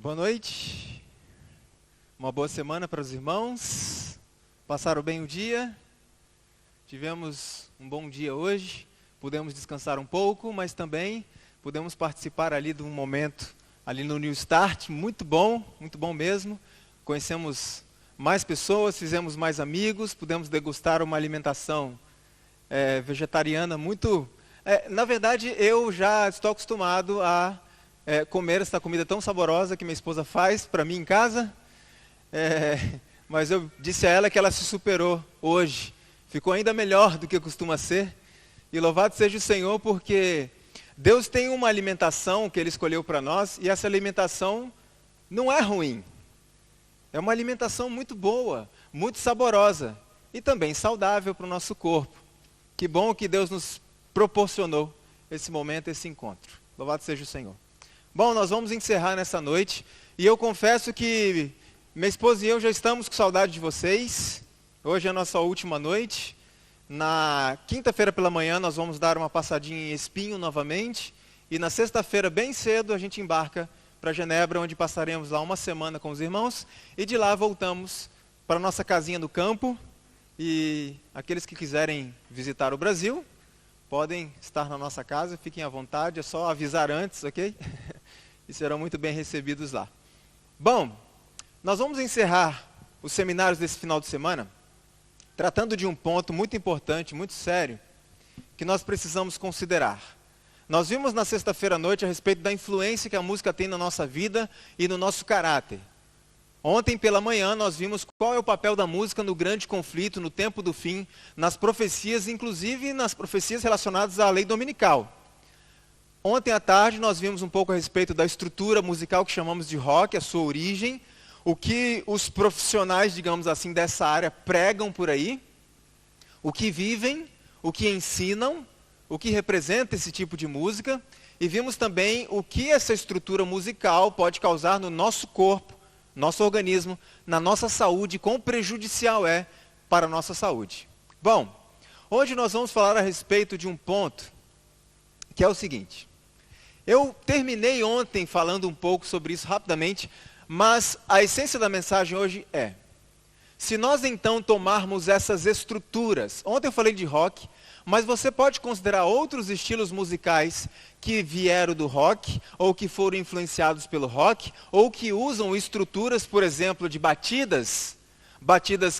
Boa noite, uma boa semana para os irmãos, passaram bem o dia, tivemos um bom dia hoje, pudemos descansar um pouco, mas também pudemos participar ali de um momento ali no New Start, muito bom mesmo, conhecemos mais pessoas, fizemos mais amigos, pudemos degustar uma alimentação vegetariana muito... na verdade, eu já estou acostumado a comer essa comida tão saborosa que minha esposa faz para mim em casa, mas eu disse a ela que ela se superou hoje, ficou ainda melhor do que costuma ser, e louvado seja o Senhor porque Deus tem uma alimentação que Ele escolheu para nós, e essa alimentação não é ruim, é uma alimentação muito boa, muito saborosa, e também saudável para o nosso corpo. Que bom que Deus nos proporcionou esse momento, esse encontro. Louvado seja o Senhor. Bom, nós vamos encerrar nessa noite, e eu confesso que minha esposa e eu já estamos com saudade de vocês. Hoje é a nossa última noite. Na quinta-feira pela manhã nós vamos dar uma passadinha em Espinho novamente, e na sexta-feira bem cedo a gente embarca para Genebra, onde passaremos lá uma semana com os irmãos, e de lá voltamos para a nossa casinha do campo, e aqueles que quiserem visitar o Brasil, podem estar na nossa casa, fiquem à vontade, é só avisar antes, ok? E serão muito bem recebidos lá. Bom, nós vamos encerrar os seminários desse final de semana, tratando de um ponto muito importante, muito sério, que nós precisamos considerar. Nós vimos na sexta-feira à noite a respeito da influência que a música tem na nossa vida e no nosso caráter. Ontem pela manhã nós vimos qual é o papel da música no grande conflito, no tempo do fim, nas profecias, inclusive nas profecias relacionadas à lei dominical. Ontem à tarde nós vimos um pouco a respeito da estrutura musical que chamamos de rock, a sua origem, o que os profissionais, digamos assim, dessa área pregam por aí, o que vivem, o que ensinam, o que representa esse tipo de música, e vimos também o que essa estrutura musical pode causar no nosso corpo, nosso organismo, na nossa saúde, quão prejudicial é para a nossa saúde. Bom, hoje nós vamos falar a respeito de um ponto, que é o seguinte. Eu terminei ontem falando um pouco sobre isso rapidamente, mas a essência da mensagem hoje é, se nós então tomarmos essas estruturas, ontem eu falei de rock, mas você pode considerar outros estilos musicais que vieram do rock, ou que foram influenciados pelo rock, ou que usam estruturas, por exemplo, de batidas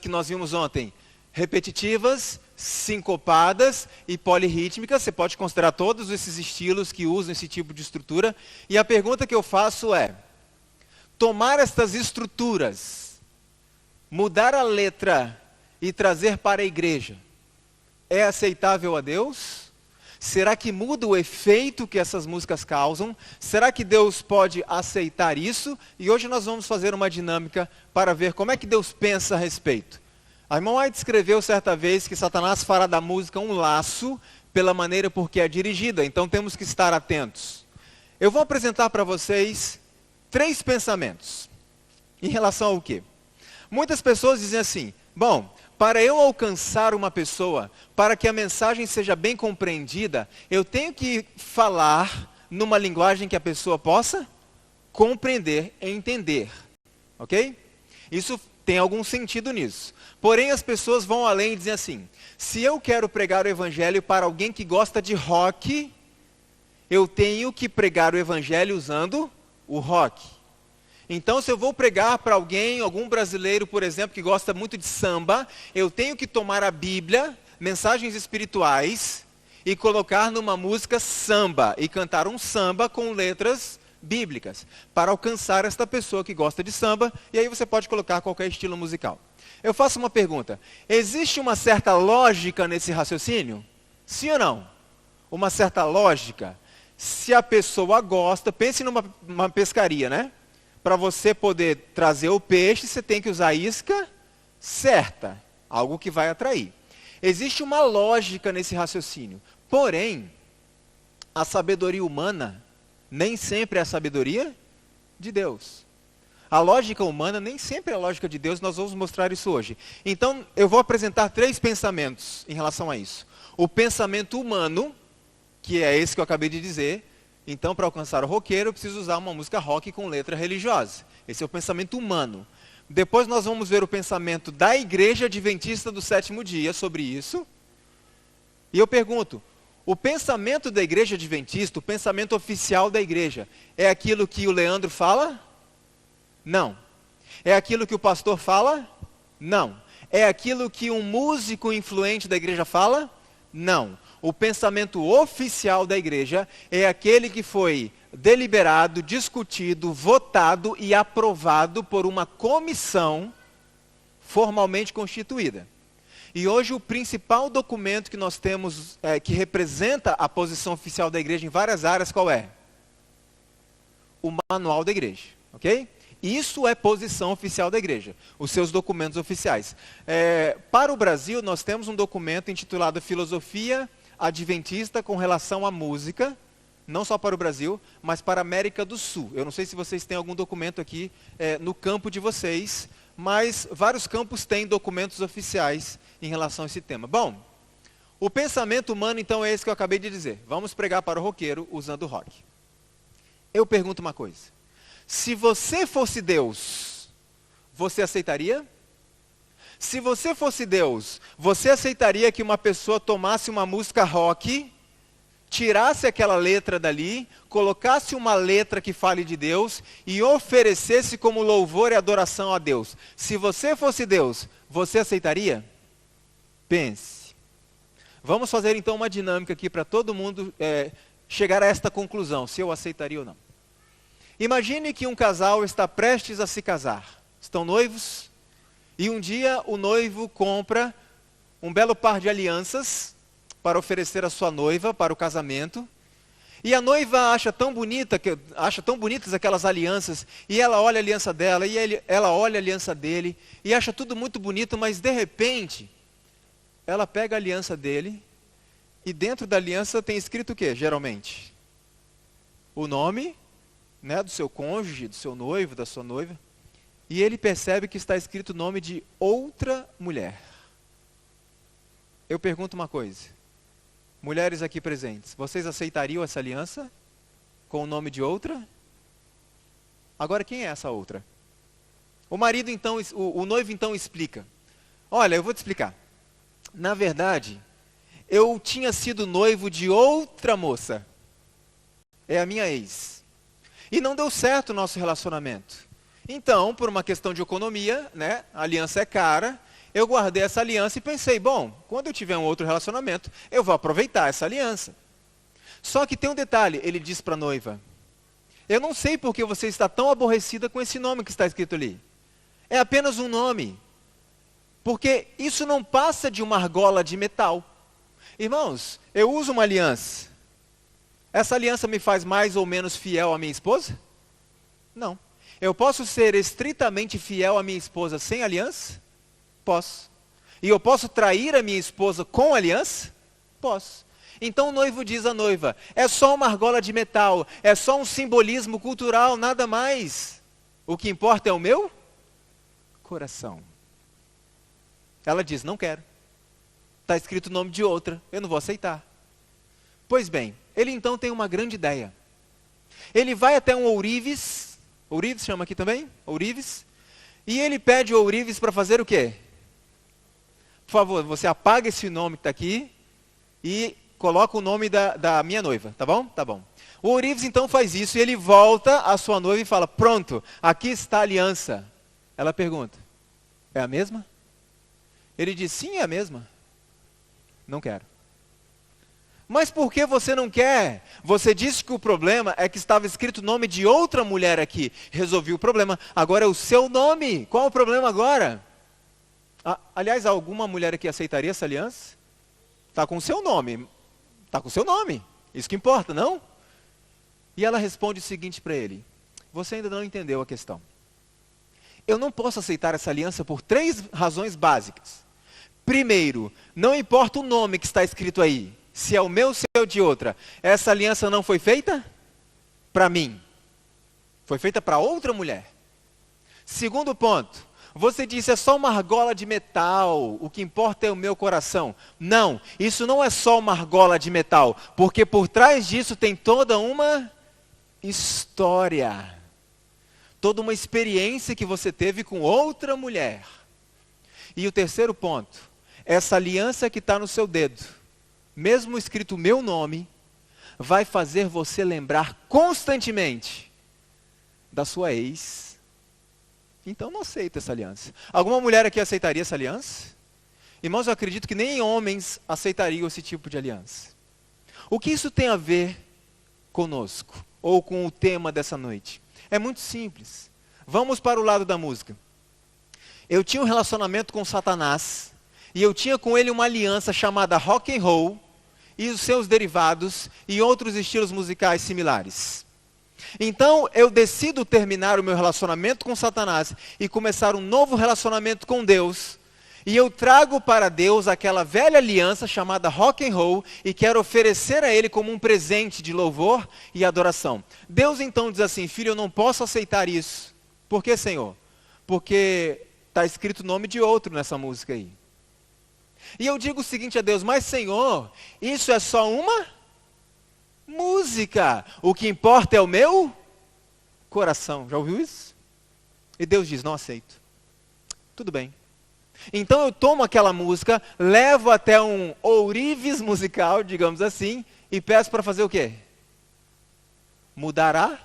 que nós vimos ontem, repetitivas, sincopadas e polirrítmicas. Você pode considerar todos esses estilos que usam esse tipo de estrutura. E a pergunta que eu faço é, tomar estas estruturas, mudar a letra e trazer para a igreja, é aceitável a Deus? Será que muda o efeito que essas músicas causam? Será que Deus pode aceitar isso? E hoje nós vamos fazer uma dinâmica para ver como é que Deus pensa a respeito. A irmã White escreveu certa vez que Satanás fará da música um laço pela maneira por que é dirigida, então temos que estar atentos. Eu vou apresentar para vocês 3 pensamentos. Em relação ao quê? Muitas pessoas dizem assim, bom, para eu alcançar uma pessoa, para que a mensagem seja bem compreendida, eu tenho que falar numa linguagem que a pessoa possa compreender e entender. Ok? Isso tem algum sentido nisso. Porém, as pessoas vão além e dizem assim, se eu quero pregar o evangelho para alguém que gosta de rock, eu tenho que pregar o evangelho usando o rock. Então, se eu vou pregar para alguém, algum brasileiro, por exemplo, que gosta muito de samba, eu tenho que tomar a Bíblia, mensagens espirituais, e colocar numa música samba, e cantar um samba com letras bíblicas, para alcançar esta pessoa que gosta de samba, e aí você pode colocar qualquer estilo musical. Eu faço uma pergunta, existe uma certa lógica nesse raciocínio? Sim ou não? Uma certa lógica? Se a pessoa gosta, pense numa pescaria, né? Para você poder trazer o peixe, você tem que usar a isca certa, algo que vai atrair. Existe uma lógica nesse raciocínio, porém, a sabedoria humana nem sempre é a sabedoria de Deus. A lógica humana nem sempre é a lógica de Deus, nós vamos mostrar isso hoje. Então, eu vou apresentar 3 pensamentos em relação a isso. O pensamento humano, que é esse que eu acabei de dizer, Então, para alcançar o roqueiro, eu preciso usar uma música rock com letra religiosa. Esse é o pensamento humano. Depois nós vamos ver o pensamento da Igreja Adventista do Sétimo Dia sobre isso. E eu pergunto, o pensamento da Igreja Adventista, o pensamento oficial da igreja, é aquilo que o Leandro fala? Não. É aquilo que o pastor fala? Não. É aquilo que um músico influente da igreja fala? Não. O pensamento oficial da igreja é aquele que foi deliberado, discutido, votado e aprovado por uma comissão formalmente constituída. E hoje o principal documento que nós temos, que representa a posição oficial da igreja em várias áreas, qual é? O manual da igreja, ok? Isso é posição oficial da igreja, os seus documentos oficiais. Para o Brasil, nós temos um documento intitulado Filosofia Adventista com relação à música, não só para o Brasil, mas para a América do Sul. Eu não sei se vocês têm algum documento aqui no campo de vocês, mas vários campos têm documentos oficiais em relação a esse tema. Bom, o pensamento humano então é esse que eu acabei de dizer. Vamos pregar para o roqueiro usando rock. Eu pergunto uma coisa. Se você fosse Deus, você aceitaria? Se você fosse Deus, você aceitaria que uma pessoa tomasse uma música rock, tirasse aquela letra dali, colocasse uma letra que fale de Deus e oferecesse como louvor e adoração a Deus? Se você fosse Deus, você aceitaria? Pense. Vamos fazer então uma dinâmica aqui para todo mundo chegar a esta conclusão, se eu aceitaria ou não. Imagine que um casal está prestes a se casar. Estão noivos e um dia o noivo compra um belo par de alianças para oferecer à sua noiva para o casamento. E a noiva acha tão bonitas aquelas alianças, e ela olha a aliança dela, e ela olha a aliança dele, e acha tudo muito bonito, mas de repente, ela pega a aliança dele, e dentro da aliança tem escrito o quê, geralmente? O nome, né, do seu cônjuge, do seu noivo, da sua noiva, e ele percebe que está escrito o nome de outra mulher. Eu pergunto uma coisa, mulheres aqui presentes, vocês aceitariam essa aliança com o nome de outra? Agora quem é essa outra? O marido então, o noivo então explica, olha, eu vou te explicar, na verdade, eu tinha sido noivo de outra moça, é a minha ex. E não deu certo o nosso relacionamento. Então, por uma questão de economia, né, a aliança é cara, eu guardei essa aliança e pensei, bom, quando eu tiver um outro relacionamento, eu vou aproveitar essa aliança. Só que tem um detalhe, ele diz para a noiva, eu não sei por que você está tão aborrecida com esse nome que está escrito ali. É apenas um nome. Porque isso não passa de uma argola de metal. Irmãos, eu uso uma aliança. Essa aliança me faz mais ou menos fiel à minha esposa? Não. Eu posso ser estritamente fiel à minha esposa sem aliança? Posso. E eu posso trair a minha esposa com aliança? Posso. Então o noivo diz à noiva, é só uma argola de metal, é só um simbolismo cultural, nada mais. O que importa é o meu coração. Ela diz, não quero. Está escrito o nome de outra, eu não vou aceitar. Pois bem, ele então tem uma grande ideia. Ele vai até um ourives chama aqui também? Ourives. E ele pede o ourives para fazer o quê? Por favor, você apaga esse nome que está aqui e coloca o nome da minha noiva, tá bom? Tá bom. O ourives então faz isso e ele volta à sua noiva e fala, pronto, aqui está a aliança. Ela pergunta, é a mesma? Ele diz, sim, é a mesma. Não quero. Mas por que você não quer? Você disse que o problema é que estava escrito o nome de outra mulher aqui. Resolvi o problema. Agora é o seu nome. Qual o problema agora? Aliás, alguma mulher aqui aceitaria essa aliança? Está com o seu nome. Está com o seu nome. Isso que importa, não? E ela responde o seguinte para ele. Você ainda não entendeu a questão. Eu não posso aceitar essa aliança por 3 razões básicas. Primeiro, não importa o nome que está escrito aí. Se é o meu, se é o de outra. Essa aliança não foi feita para mim. Foi feita para outra mulher. Segundo ponto. Você disse, é só uma argola de metal. O que importa é o meu coração. Não, isso não é só uma argola de metal. Porque por trás disso tem toda uma história. Toda uma experiência que você teve com outra mulher. E o terceiro ponto, essa aliança que está no seu dedo, mesmo escrito o meu nome, vai fazer você lembrar constantemente da sua ex. Então não aceita essa aliança. Alguma mulher aqui aceitaria essa aliança? Irmãos, eu acredito que nem homens aceitariam esse tipo de aliança. O que isso tem a ver conosco? Ou com o tema dessa noite? É muito simples. Vamos para o lado da música. Eu tinha um relacionamento com Satanás, e eu tinha com ele uma aliança chamada rock and roll, e os seus derivados, e outros estilos musicais similares. Então eu decido terminar o meu relacionamento com Satanás, e começar um novo relacionamento com Deus, e eu trago para Deus aquela velha aliança chamada rock and roll, e quero oferecer a Ele como um presente de louvor e adoração. Deus então diz assim: filho, eu não posso aceitar isso. Por que, Senhor? Porque está escrito o nome de outro nessa música aí. E eu digo o seguinte a Deus: mas Senhor, isso é só uma música. O que importa é o meu coração. Já ouviu isso? E Deus diz: não aceito. Tudo bem. Então eu tomo aquela música, levo até um ourives musical, digamos assim, e peço para fazer o quê? Mudar a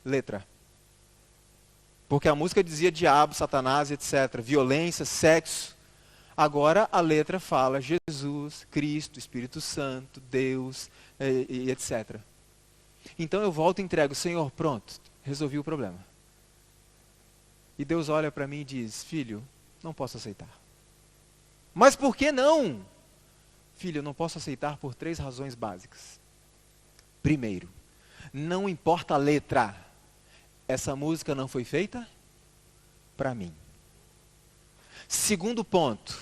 letra. Porque a música dizia diabo, Satanás, etc. Violência, sexo. Agora a letra fala Jesus, Cristo, Espírito Santo, Deus, e etc. Então eu volto e entrego: Senhor, pronto, resolvi o problema. E Deus olha para mim e diz: filho, não posso aceitar. Mas por que não? Filho, eu não posso aceitar por 3 razões básicas. Primeiro, não importa a letra. Essa música não foi feita para mim. Segundo ponto,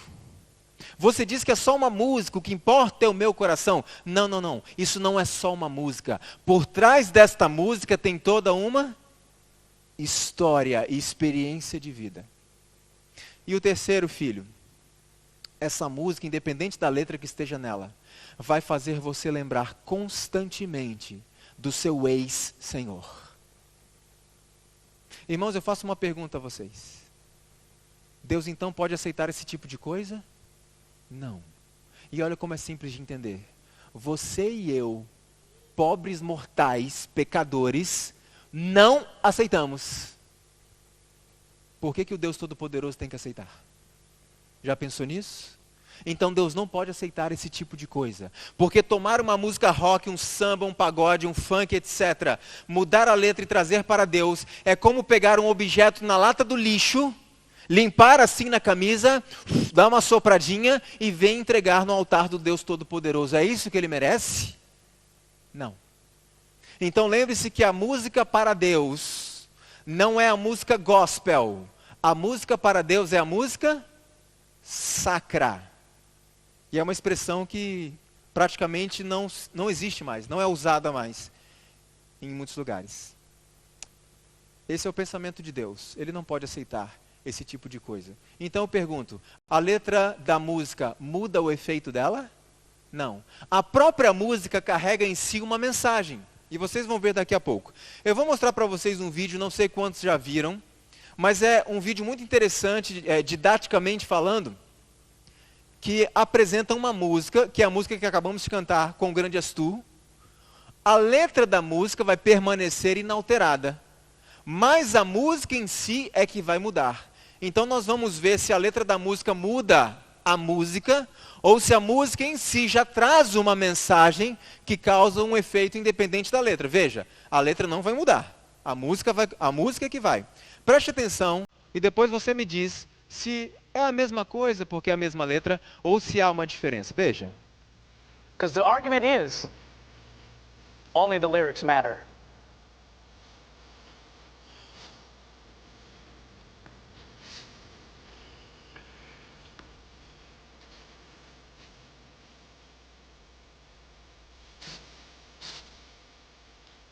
você diz que é só uma música, o que importa é o meu coração. Não, não, não, isso não é só uma música. Por trás desta música tem toda uma história e experiência de vida. E o terceiro, filho, essa música, independente da letra que esteja nela, vai fazer você lembrar constantemente do seu ex-senhor. Irmãos, eu faço uma pergunta a vocês. Deus então pode aceitar esse tipo de coisa? Não. E olha como é simples de entender. Você e eu, pobres mortais, pecadores, não aceitamos. Por que o Deus Todo-Poderoso tem que aceitar? Já pensou nisso? Então Deus não pode aceitar esse tipo de coisa. Porque tomar uma música rock, um samba, um pagode, um funk, etc., mudar a letra e trazer para Deus, é como pegar um objeto na lata do lixo, limpar assim na camisa, dar uma sopradinha e vem entregar no altar do Deus Todo-Poderoso. É isso que ele merece? Não. Então lembre-se que a música para Deus não é a música gospel. A música para Deus é a música sacra. E é uma expressão que praticamente não existe mais, não é usada mais em muitos lugares. Esse é o pensamento de Deus. Ele não pode aceitar esse tipo de coisa. Então eu pergunto, a letra da música muda o efeito dela? Não. A própria música carrega em si uma mensagem. E vocês vão ver daqui a pouco. Eu vou mostrar para vocês um vídeo, não sei quantos já viram, mas é um vídeo muito interessante, didaticamente falando, que apresenta uma música, que é a música que acabamos de cantar com o grande Astu. A letra da música vai permanecer inalterada, mas a música em si é que vai mudar. Então nós vamos ver se a letra da música muda a música, ou se a música em si já traz uma mensagem que causa um efeito independente da letra. Veja, a letra não vai mudar, a música é que vai. Preste atenção e depois você me diz se é a mesma coisa porque é a mesma letra ou se há uma diferença. Veja. Because the argument is, only the lyrics matter.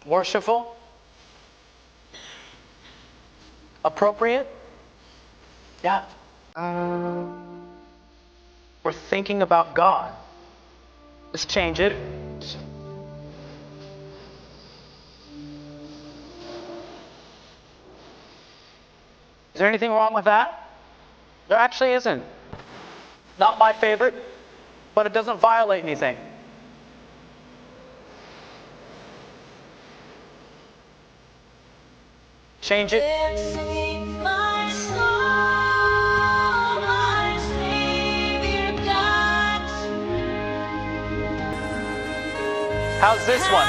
Worshipful? Appropriate? Yeah. We're thinking about God. Let's change it. there anything wrong with that? There actually isn't. Not my favorite, but it doesn't violate anything. Change it. How's this one?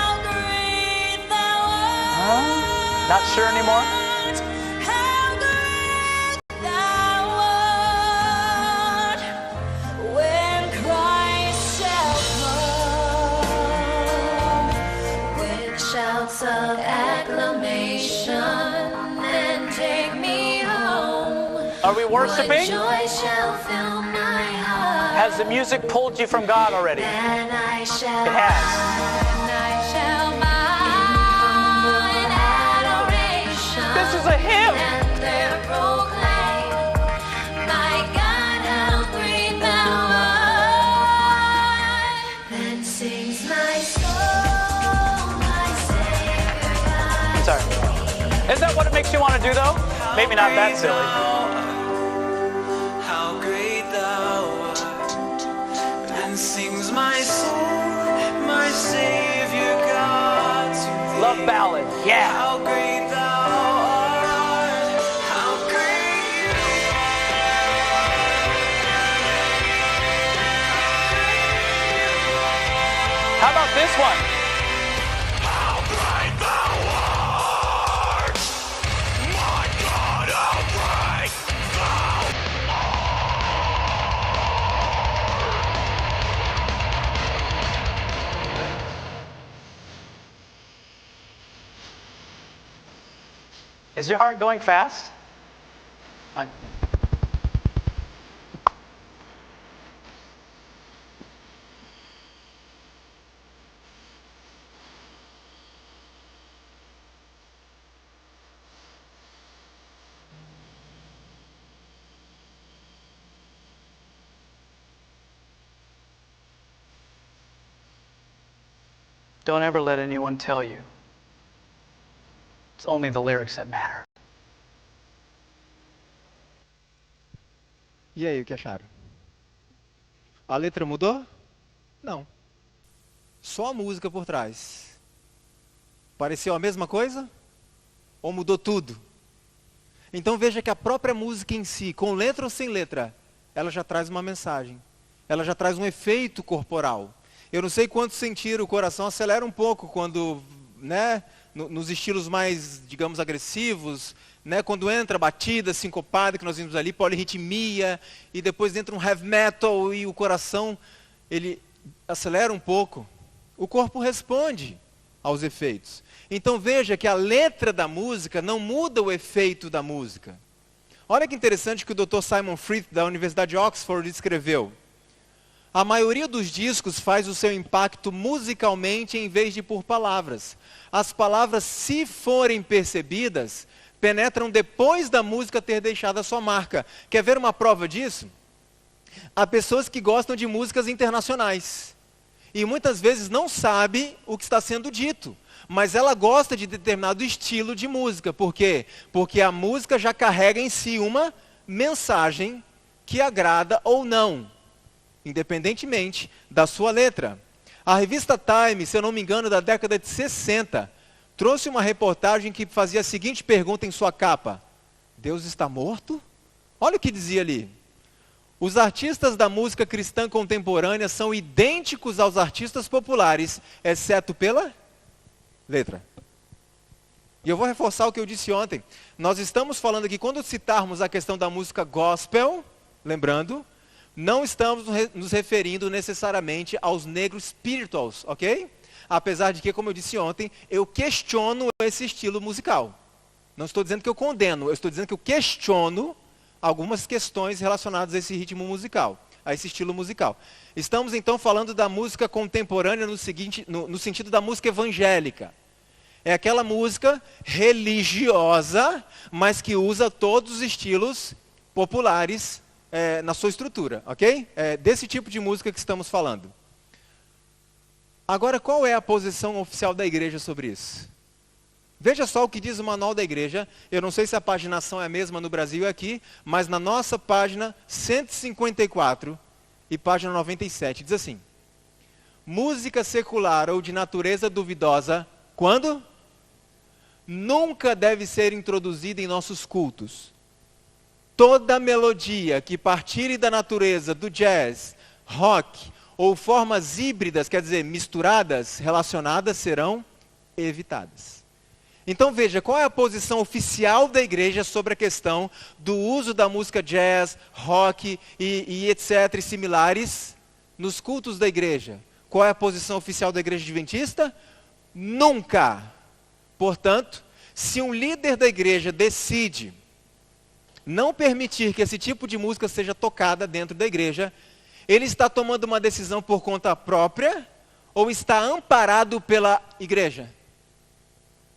Not sure anymore? Of acclamation and take me home. Are we worshiping? Joy shall fill my heart. Has the music pulled you from God already? And I shall, It has. and I shall bow in adoration. This is a hymn. And there proclaim, my God, how great thou art. Then sings my soul, my Savior God. Sorry. Isn't that what it makes you want to do, though? Maybe not that silly. How great thou art. Then sings my soul, my Savior God to thee. Love ballad. Yeah. How great thou art. How great How about this one? Is your heart going fast? Fine. Don't ever let anyone tell you it's only the lyrics that matter. E aí, o que acharam? A letra mudou? Não. Só a música por trás. Pareceu a mesma coisa? Ou mudou tudo? Então veja que a própria música em si, com letra ou sem letra, ela já traz uma mensagem. Ela já traz um efeito corporal. Eu não sei quantos sentiram, o coração acelera um pouco quando, né, nos estilos mais, digamos, agressivos, né, quando entra a batida sincopada que nós vimos ali, polirritmia, e depois entra um heavy metal e o coração, ele acelera um pouco. O corpo responde aos efeitos. Então veja que a letra da música não muda o efeito da música. Olha que interessante que o Dr. Simon Frith, da Universidade de Oxford, escreveu. A maioria dos discos faz o seu impacto musicalmente em vez de por palavras. As palavras, se forem percebidas, penetram depois da música ter deixado a sua marca. Quer ver uma prova disso? Há pessoas que gostam de músicas internacionais. E muitas vezes não sabe o que está sendo dito. Mas ela gosta de determinado estilo de música. Por quê? Porque a música já carrega em si uma mensagem que agrada ou não, independentemente da sua letra. A revista Time, se eu não me engano, da década de 60, trouxe uma reportagem que fazia a seguinte pergunta em sua capa: Deus está morto? Olha o que dizia ali. Os artistas da música cristã contemporânea são idênticos aos artistas populares, exceto pela letra. E eu vou reforçar o que eu disse ontem. Nós estamos falando aqui, quando citarmos a questão da música gospel, lembrando, não estamos nos referindo necessariamente aos negros spirituals, ok? Apesar de que, como eu disse ontem, eu questiono esse estilo musical. Não estou dizendo que eu condeno, eu estou dizendo que eu questiono algumas questões relacionadas a esse ritmo musical, a esse estilo musical. Estamos então falando da música contemporânea no sentido da música evangélica. É aquela música religiosa, mas que usa todos os estilos populares na sua estrutura, ok? É desse tipo de música que estamos falando. Agora, qual é a posição oficial da igreja sobre isso? Veja só o que diz o Manual da Igreja. Eu não sei se a paginação é a mesma no Brasil e aqui, mas na nossa página 154 e página 97, diz assim: música secular ou de natureza duvidosa, quando? Nunca deve ser introduzida em nossos cultos. Toda melodia que partire da natureza do jazz, rock ou formas híbridas, quer dizer, misturadas, relacionadas, serão evitadas. Então veja, qual é a posição oficial da igreja sobre a questão do uso da música jazz, rock e etc. e similares nos cultos da igreja? Qual é a posição oficial da igreja adventista? Nunca. Portanto, se um líder da igreja decide não permitir que esse tipo de música seja tocada dentro da igreja, ele está tomando uma decisão por conta própria ou está amparado pela igreja?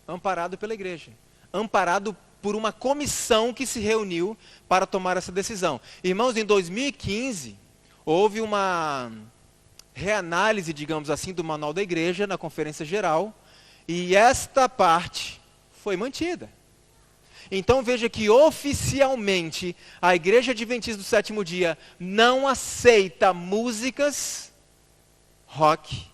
Amparado pela igreja. Amparado por uma comissão que se reuniu para tomar essa decisão. Irmãos, em 2015, houve uma reanálise, digamos assim, do Manual da Igreja na Conferência Geral, e esta parte foi mantida. Então veja que oficialmente a Igreja Adventista do Sétimo Dia não aceita músicas, rock,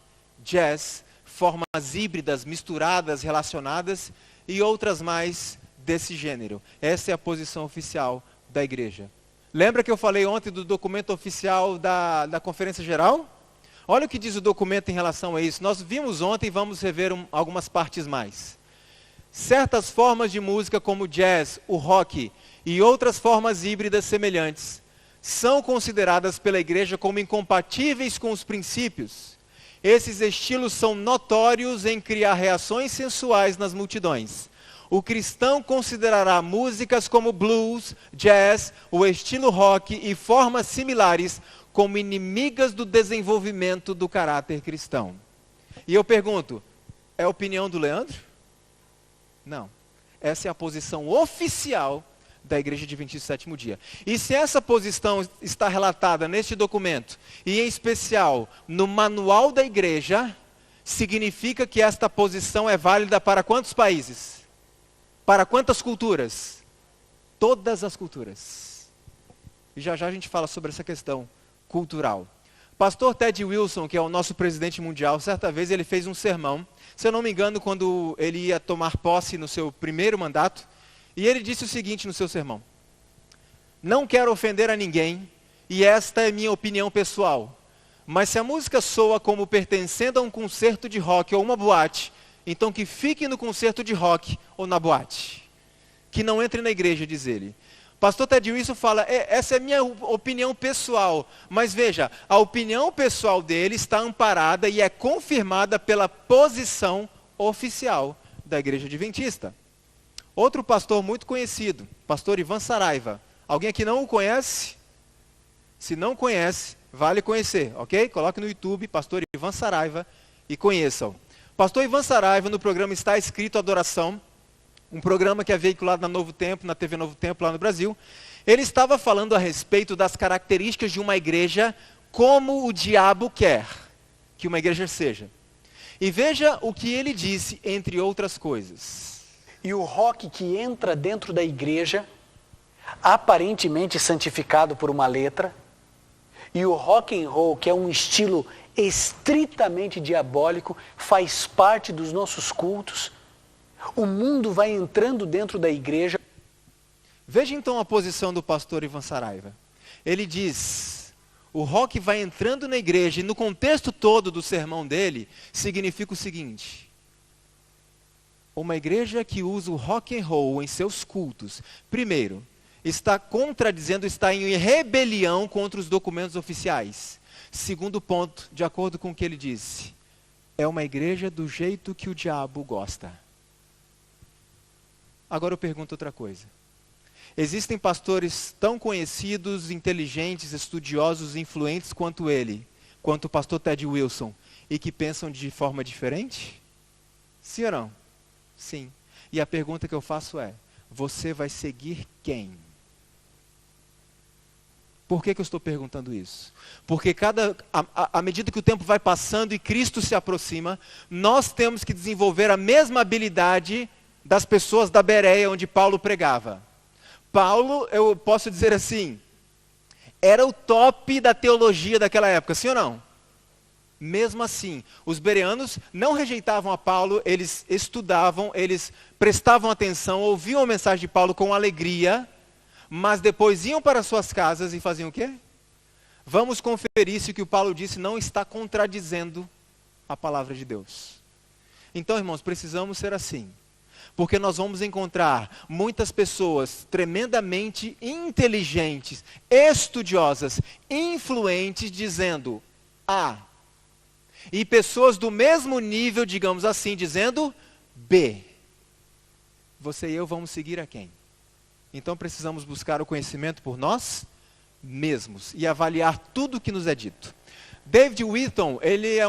jazz, formas híbridas, misturadas, relacionadas e outras mais desse gênero. Essa é a posição oficial da igreja. Lembra que eu falei ontem do documento oficial da Conferência Geral? Olha o que diz o documento em relação a isso. Nós vimos ontem e vamos rever algumas partes mais. Certas formas de música como o jazz, o rock e outras formas híbridas semelhantes são consideradas pela igreja como incompatíveis com os princípios. Esses estilos são notórios em criar reações sensuais nas multidões. O cristão considerará músicas como blues, jazz, o estilo rock e formas similares como inimigas do desenvolvimento do caráter cristão. E eu pergunto, é a opinião do Leandro? Não. Essa é a posição oficial da Igreja Adventista do Sétimo Dia. E se essa posição está relatada neste documento, e em especial no Manual da Igreja, significa que esta posição é válida para quantos países? Para quantas culturas? Todas as culturas. E já já a gente fala sobre essa questão cultural. Pastor Ted Wilson, que é o nosso presidente mundial, certa vez ele fez um sermão, se eu não me engano, quando ele ia tomar posse no seu primeiro mandato, e ele disse o seguinte no seu sermão: não quero ofender a ninguém, e esta é minha opinião pessoal, mas se a música soa como pertencendo a um concerto de rock ou uma boate, então que fique no concerto de rock ou na boate. Que não entre na igreja, diz ele. Pastor Ted Wilson fala, essa é a minha opinião pessoal, mas veja, a opinião pessoal dele está amparada e é confirmada pela posição oficial da Igreja Adventista. Outro pastor muito conhecido, pastor Ivan Saraiva. Alguém aqui não o conhece? Se não conhece, vale conhecer, ok? Coloque no YouTube, pastor Ivan Saraiva, e conheçam. Pastor Ivan Saraiva, no programa Está Escrito Adoração, um programa que é veiculado na Novo Tempo, na TV Novo Tempo lá no Brasil, ele estava falando a respeito das características de uma igreja como o diabo quer que uma igreja seja. E veja o que ele disse, entre outras coisas. E o rock que entra dentro da igreja, aparentemente santificado por uma letra, e o rock and roll, que é um estilo estritamente diabólico, faz parte dos nossos cultos. O mundo vai entrando dentro da igreja. Veja então a posição do pastor Ivan Saraiva. Ele diz, o rock vai entrando na igreja, e no contexto todo do sermão dele, significa o seguinte: uma igreja que usa o rock and roll em seus cultos, primeiro, está contradizendo, está em rebelião contra os documentos oficiais. Segundo ponto, de acordo com o que ele disse, é uma igreja do jeito que o diabo gosta. Agora eu pergunto outra coisa. Existem pastores tão conhecidos, inteligentes, estudiosos, influentes quanto ele, quanto o pastor Ted Wilson, e que pensam de forma diferente? Sim ou não? Sim. E a pergunta que eu faço é, você vai seguir quem? Por que eu estou perguntando isso? Porque à medida que o tempo vai passando e Cristo se aproxima, nós temos que desenvolver a mesma habilidade das pessoas da Bereia, onde Paulo pregava. Paulo, eu posso dizer assim, era o top da teologia daquela época, sim ou não? Mesmo assim, os bereanos não rejeitavam a Paulo, eles estudavam, eles prestavam atenção, ouviam a mensagem de Paulo com alegria, mas depois iam para suas casas e faziam o quê? Vamos conferir se o que o Paulo disse não está contradizendo a palavra de Deus. Então, irmãos, precisamos ser assim. Porque nós vamos encontrar muitas pessoas tremendamente inteligentes, estudiosas, influentes, dizendo A. E pessoas do mesmo nível, digamos assim, dizendo B. Você e eu vamos seguir a quem? Então precisamos buscar o conhecimento por nós mesmos e avaliar tudo o que nos é dito. David Whitton, ele é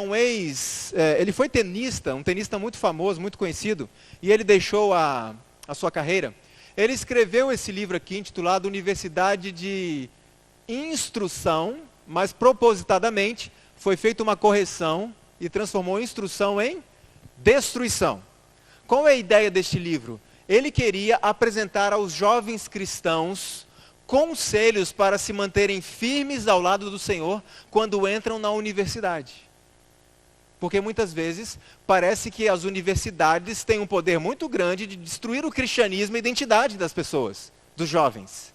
ele foi tenista, um tenista muito famoso, muito conhecido, e ele deixou a sua carreira. Ele escreveu esse livro aqui, intitulado Universidade de Instrução, mas propositadamente foi feita uma correção e transformou instrução em destruição. Qual é a ideia deste livro? Ele queria apresentar aos jovens cristãos conselhos para se manterem firmes ao lado do Senhor quando entram na universidade. Porque muitas vezes parece que as universidades têm um poder muito grande de destruir o cristianismo e a identidade das pessoas, dos jovens.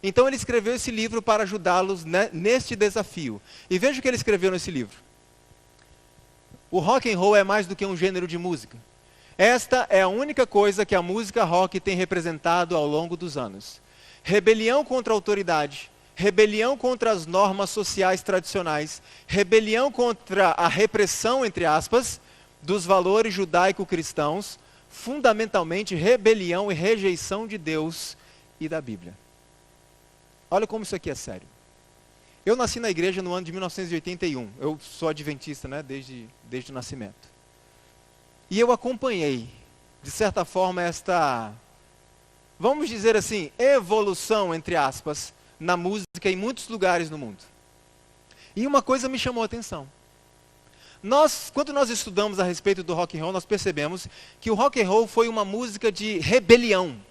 Então ele escreveu esse livro para ajudá-los neste desafio. E veja o que ele escreveu nesse livro. O rock and roll é mais do que um gênero de música. Esta é a única coisa que a música rock tem representado ao longo dos anos. Rebelião contra a autoridade, rebelião contra as normas sociais tradicionais, rebelião contra a repressão, entre aspas, dos valores judaico-cristãos, fundamentalmente rebelião e rejeição de Deus e da Bíblia. Olha como isso aqui é sério. Eu nasci na igreja no ano de 1981, eu sou adventista, né, desde o nascimento. E eu acompanhei, de certa forma, esta, vamos dizer assim, evolução, entre aspas, na música em muitos lugares no mundo. E uma coisa me chamou a atenção. Quando nós estudamos a respeito do rock and roll, nós percebemos que o rock and roll foi uma música de rebelião,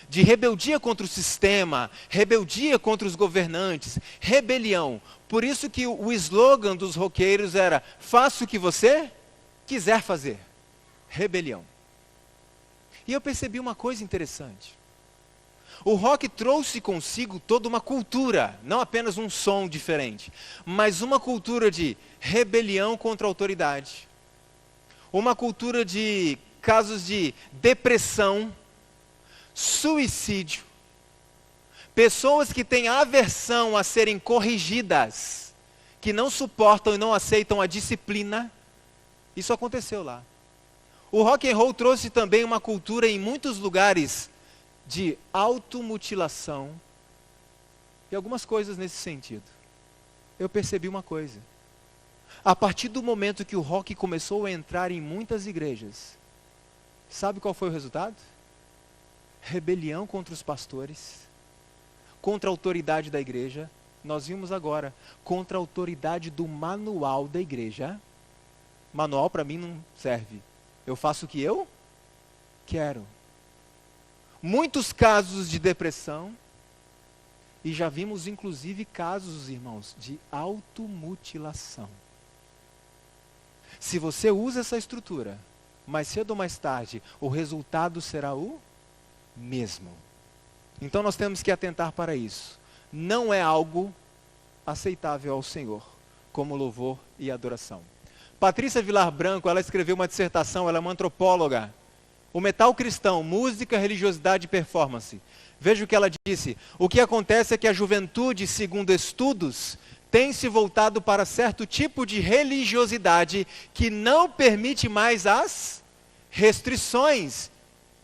de rebeldia contra o sistema, rebeldia contra os governantes, rebelião. Por isso que o slogan dos roqueiros era: faça o que você quiser fazer. Rebelião. E eu percebi uma coisa interessante. O rock trouxe consigo toda uma cultura, não apenas um som diferente, mas uma cultura de rebelião contra a autoridade. Uma cultura de casos de depressão, suicídio. Pessoas que têm aversão a serem corrigidas, que não suportam e não aceitam a disciplina. Isso aconteceu lá. O rock and roll trouxe também uma cultura em muitos lugares de automutilação e algumas coisas nesse sentido. Eu percebi uma coisa. A partir do momento que o rock começou a entrar em muitas igrejas, sabe qual foi o resultado? Rebelião contra os pastores, contra a autoridade da igreja. Nós vimos agora, contra a autoridade do manual da igreja. Manual para mim não serve. Eu faço o que eu quero. Muitos casos de depressão. E já vimos inclusive casos, irmãos, de automutilação. Se você usa essa estrutura, mais cedo ou mais tarde, o resultado será o mesmo. Então nós temos que atentar para isso. Não é algo aceitável ao Senhor, como louvor e adoração. Patrícia Vilar Branco, ela escreveu uma dissertação, ela é uma antropóloga. O metal cristão, música, religiosidade e performance. Veja o que ela disse. O que acontece é que a juventude, segundo estudos, tem se voltado para certo tipo de religiosidade que não permite mais as restrições.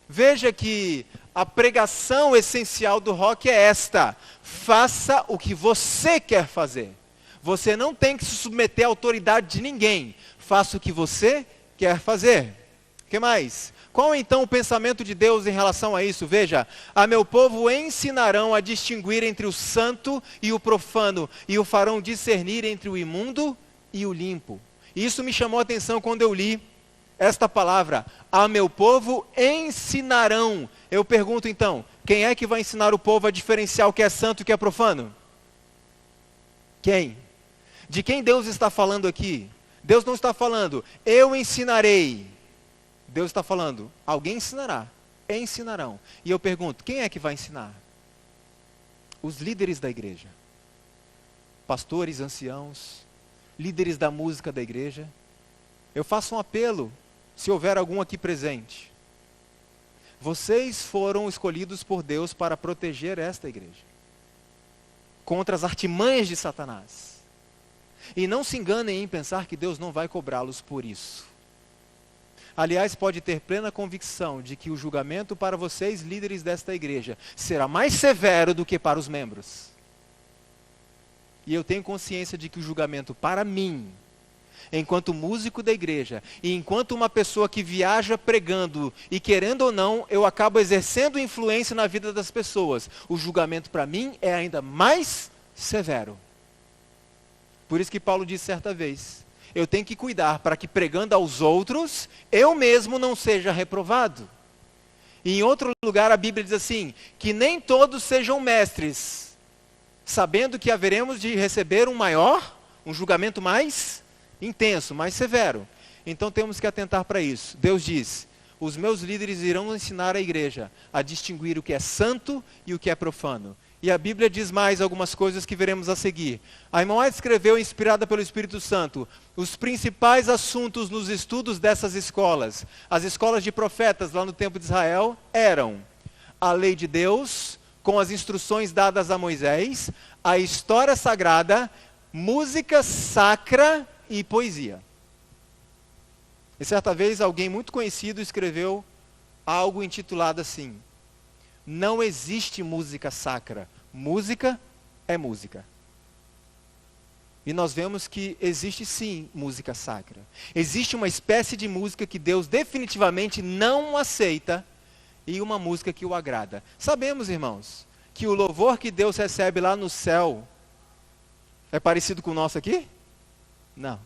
Veja que a pregação essencial do rock é esta: faça o que você quer fazer. Você não tem que se submeter à autoridade de ninguém. Faça o que você quer fazer. O que mais? Qual então o pensamento de Deus em relação a isso? Veja, a meu povo ensinarão a distinguir entre o santo e o profano, e o farão discernir entre o imundo e o limpo. E isso me chamou a atenção quando eu li esta palavra, a meu povo ensinarão. Eu pergunto então, quem é que vai ensinar o povo a diferenciar o que é santo e o que é profano? Quem? De quem Deus está falando aqui? Deus não está falando, eu ensinarei. Deus está falando, alguém ensinará, ensinarão. E eu pergunto, quem é que vai ensinar? Os líderes da igreja. Pastores, anciãos, líderes da música da igreja. Eu faço um apelo, se houver algum aqui presente. Vocês foram escolhidos por Deus para proteger esta igreja contra as artimanhas de Satanás. E não se enganem em pensar que Deus não vai cobrá-los por isso. Aliás, pode ter plena convicção de que o julgamento para vocês, líderes desta igreja, será mais severo do que para os membros. E eu tenho consciência de que o julgamento para mim, enquanto músico da igreja, e enquanto uma pessoa que viaja pregando, e querendo ou não, eu acabo exercendo influência na vida das pessoas, o julgamento para mim é ainda mais severo. Por isso que Paulo disse certa vez, eu tenho que cuidar para que pregando aos outros, eu mesmo não seja reprovado. E em outro lugar a Bíblia diz assim, que nem todos sejam mestres, sabendo que haveremos de receber um julgamento mais intenso, mais severo. Então temos que atentar para isso. Deus diz, os meus líderes irão ensinar a igreja a distinguir o que é santo e o que é profano. E a Bíblia diz mais algumas coisas que veremos a seguir. A irmã White escreveu, inspirada pelo Espírito Santo, os principais assuntos nos estudos dessas escolas. As escolas de profetas lá no tempo de Israel eram a lei de Deus, com as instruções dadas a Moisés, a história sagrada, música sacra e poesia. E certa vez alguém muito conhecido escreveu algo intitulado assim, não existe música sacra, música é música. E nós vemos que existe sim música sacra. Existe uma espécie de música que Deus definitivamente não aceita e uma música que o agrada. Sabemos, irmãos, que o louvor que Deus recebe lá no céu é parecido com o nosso aqui? Não.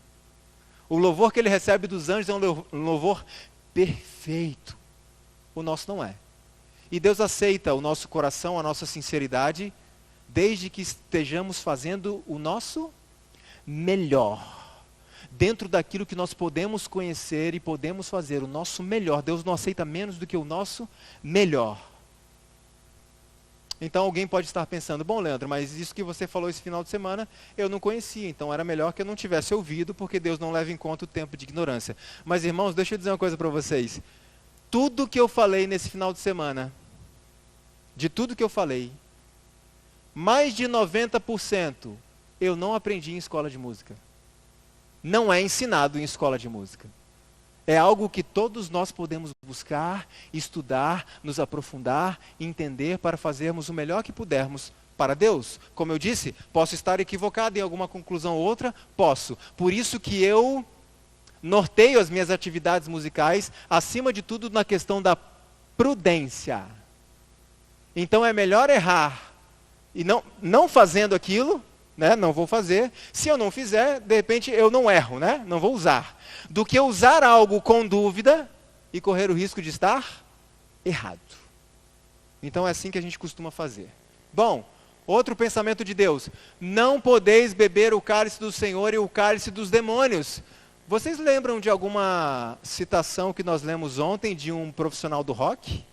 O louvor que ele recebe dos anjos é um louvor perfeito. O nosso não é. E Deus aceita o nosso coração, a nossa sinceridade, desde que estejamos fazendo o nosso melhor. Dentro daquilo que nós podemos conhecer e podemos fazer o nosso melhor. Deus não aceita menos do que o nosso melhor. Então alguém pode estar pensando, bom, Leandro, mas isso que você falou esse final de semana, eu não conhecia, então era melhor que eu não tivesse ouvido, porque Deus não leva em conta o tempo de ignorância. Mas irmãos, deixa eu dizer uma coisa para vocês. Tudo que eu falei nesse final de semana, de tudo que eu falei, mais de 90% eu não aprendi em escola de música. Não é ensinado em escola de música. É algo que todos nós podemos buscar, estudar, nos aprofundar, entender para fazermos o melhor que pudermos para Deus. Como eu disse, posso estar equivocado em alguma conclusão ou outra? Posso. Por isso que eu norteio as minhas atividades musicais, acima de tudo na questão da prudência. Então é melhor errar e não fazendo aquilo, né? Não vou fazer. Se eu não fizer, de repente eu não erro, né? Não vou usar. Do que usar algo com dúvida e correr o risco de estar errado. Então é assim que a gente costuma fazer. Bom, outro pensamento de Deus. Não podeis beber o cálice do Senhor e o cálice dos demônios. Vocês lembram de alguma citação que nós lemos ontem de um profissional do rock?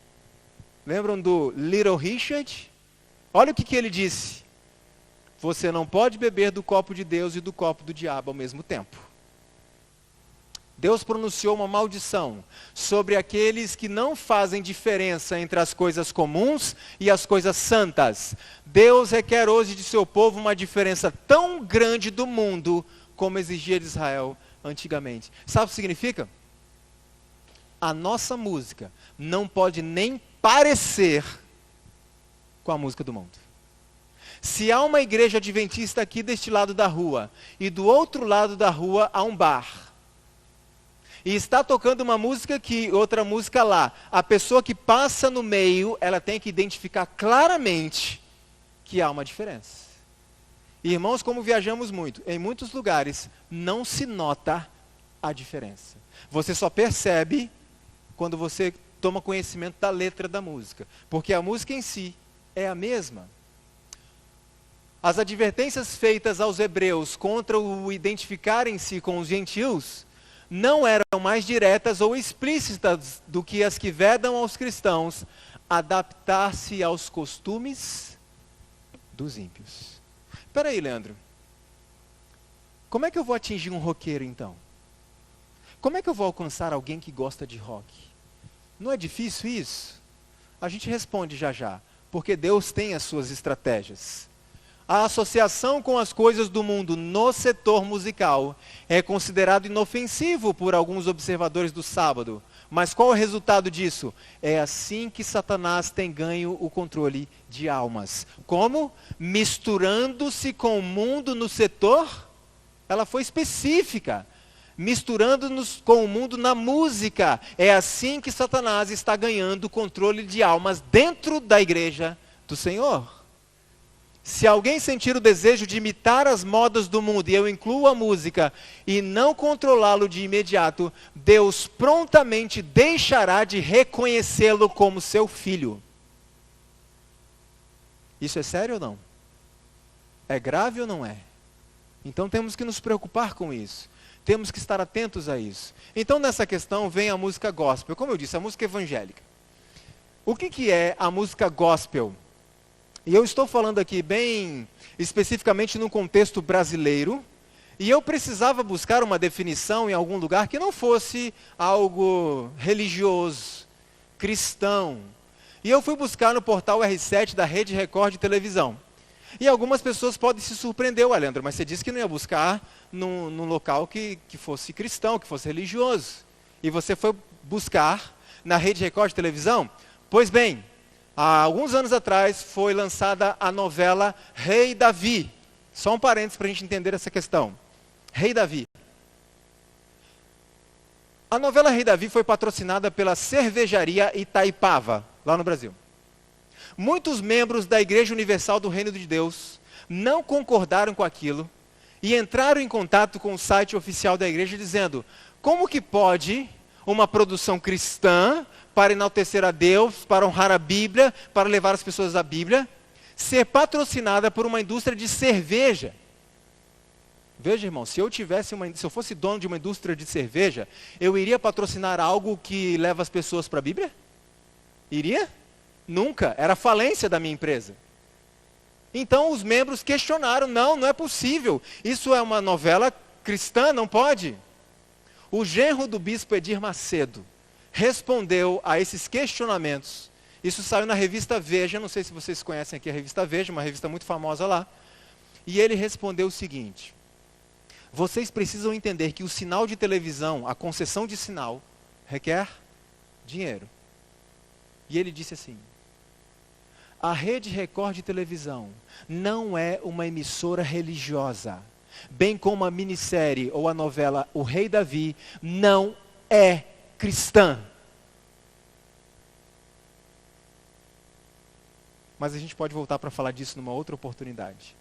Lembram do Little Richard? Olha o que ele disse. Você não pode beber do copo de Deus e do copo do diabo ao mesmo tempo. Deus pronunciou uma maldição sobre aqueles que não fazem diferença entre as coisas comuns e as coisas santas. Deus requer hoje de seu povo uma diferença tão grande do mundo como exigia de Israel antigamente. Sabe o que significa? A nossa música não pode nem parecer com a música do mundo. Se há uma igreja adventista aqui deste lado da rua, e do outro lado da rua há um bar, e está tocando uma música aqui, outra música lá, a pessoa que passa no meio, ela tem que identificar claramente que há uma diferença. Irmãos, como viajamos muito, em muitos lugares não se nota a diferença. Você só percebe quando você toma conhecimento da letra da música, porque a música em si é a mesma. As advertências feitas aos hebreus contra o identificarem-se com os gentios não eram mais diretas ou explícitas do que as que vedam aos cristãos adaptar-se aos costumes dos ímpios. Espera aí, Leandro. Como é que eu vou atingir um roqueiro, então? Como é que eu vou alcançar alguém que gosta de rock? Não é difícil isso? A gente responde já já, porque Deus tem as suas estratégias. A associação com as coisas do mundo no setor musical é considerado inofensivo por alguns observadores do sábado. Mas qual é o resultado disso? É assim que Satanás tem ganho o controle de almas. Como? Misturando-se com o mundo no setor. Ela foi específica. Misturando-nos com o mundo na música. É assim que Satanás está ganhando o controle de almas dentro da igreja do Senhor. Se alguém sentir o desejo de imitar as modas do mundo, e eu incluo a música, e não controlá-lo de imediato, Deus prontamente deixará de reconhecê-lo como seu filho. Isso é sério ou não? É grave ou não é? Então temos que nos preocupar com isso. Temos que estar atentos a isso. Então nessa questão vem a música gospel. Como eu disse, a música evangélica. O que é a música gospel? E eu estou falando aqui bem especificamente no contexto brasileiro, e eu precisava buscar uma definição em algum lugar que não fosse algo religioso, cristão. E eu fui buscar no portal R7 da Rede Record de televisão. E algumas pessoas podem se surpreender, Leandro, mas você disse que não ia buscar num local que fosse cristão, que fosse religioso. E você foi buscar na Rede Record de televisão? Pois bem, há alguns anos atrás foi lançada a novela Rei Davi. Só um parênteses para a gente entender essa questão. Rei Davi. A novela Rei Davi foi patrocinada pela cervejaria Itaipava, lá no Brasil. Muitos membros da Igreja Universal do Reino de Deus não concordaram com aquilo e entraram em contato com o site oficial da igreja dizendo: como que pode uma produção cristã para enaltecer a Deus, para honrar a Bíblia, para levar as pessoas à Bíblia, ser patrocinada por uma indústria de cerveja? Veja, irmão, se eu fosse dono de uma indústria de cerveja, eu iria patrocinar algo que leva as pessoas para a Bíblia? Iria? Nunca. Era a falência da minha empresa. Então os membros questionaram: não é possível. Isso é uma novela cristã, não pode. O genro do bispo Edir Macedo respondeu a esses questionamentos. Isso saiu na revista Veja, não sei se vocês conhecem aqui a revista Veja, uma revista muito famosa lá. E ele respondeu o seguinte: vocês precisam entender que o sinal de televisão, a concessão de sinal, requer dinheiro. E ele disse assim: a Rede Record de televisão não é uma emissora religiosa, bem como a minissérie ou a novela O Rei Davi não é cristã. Mas a gente pode voltar para falar disso numa outra oportunidade.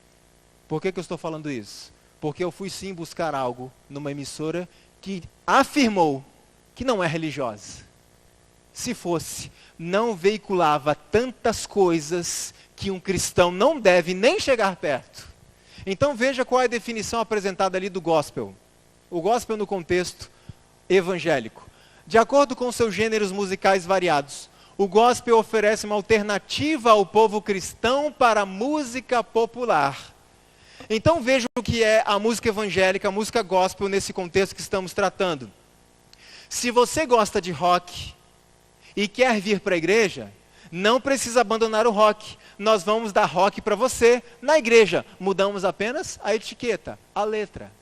Por que eu estou falando isso? Porque eu fui sim buscar algo numa emissora que afirmou que não é religiosa. Se fosse, não veiculava tantas coisas que um cristão não deve nem chegar perto. Então veja qual é a definição apresentada ali do gospel. O gospel no contexto evangélico. De acordo com seus gêneros musicais variados, o gospel oferece uma alternativa ao povo cristão para a música popular. Então veja o que é a música evangélica, a música gospel nesse contexto que estamos tratando. Se você gosta de rock e quer vir para a igreja, não precisa abandonar o rock. Nós vamos dar rock para você na igreja. Mudamos apenas a etiqueta, a letra.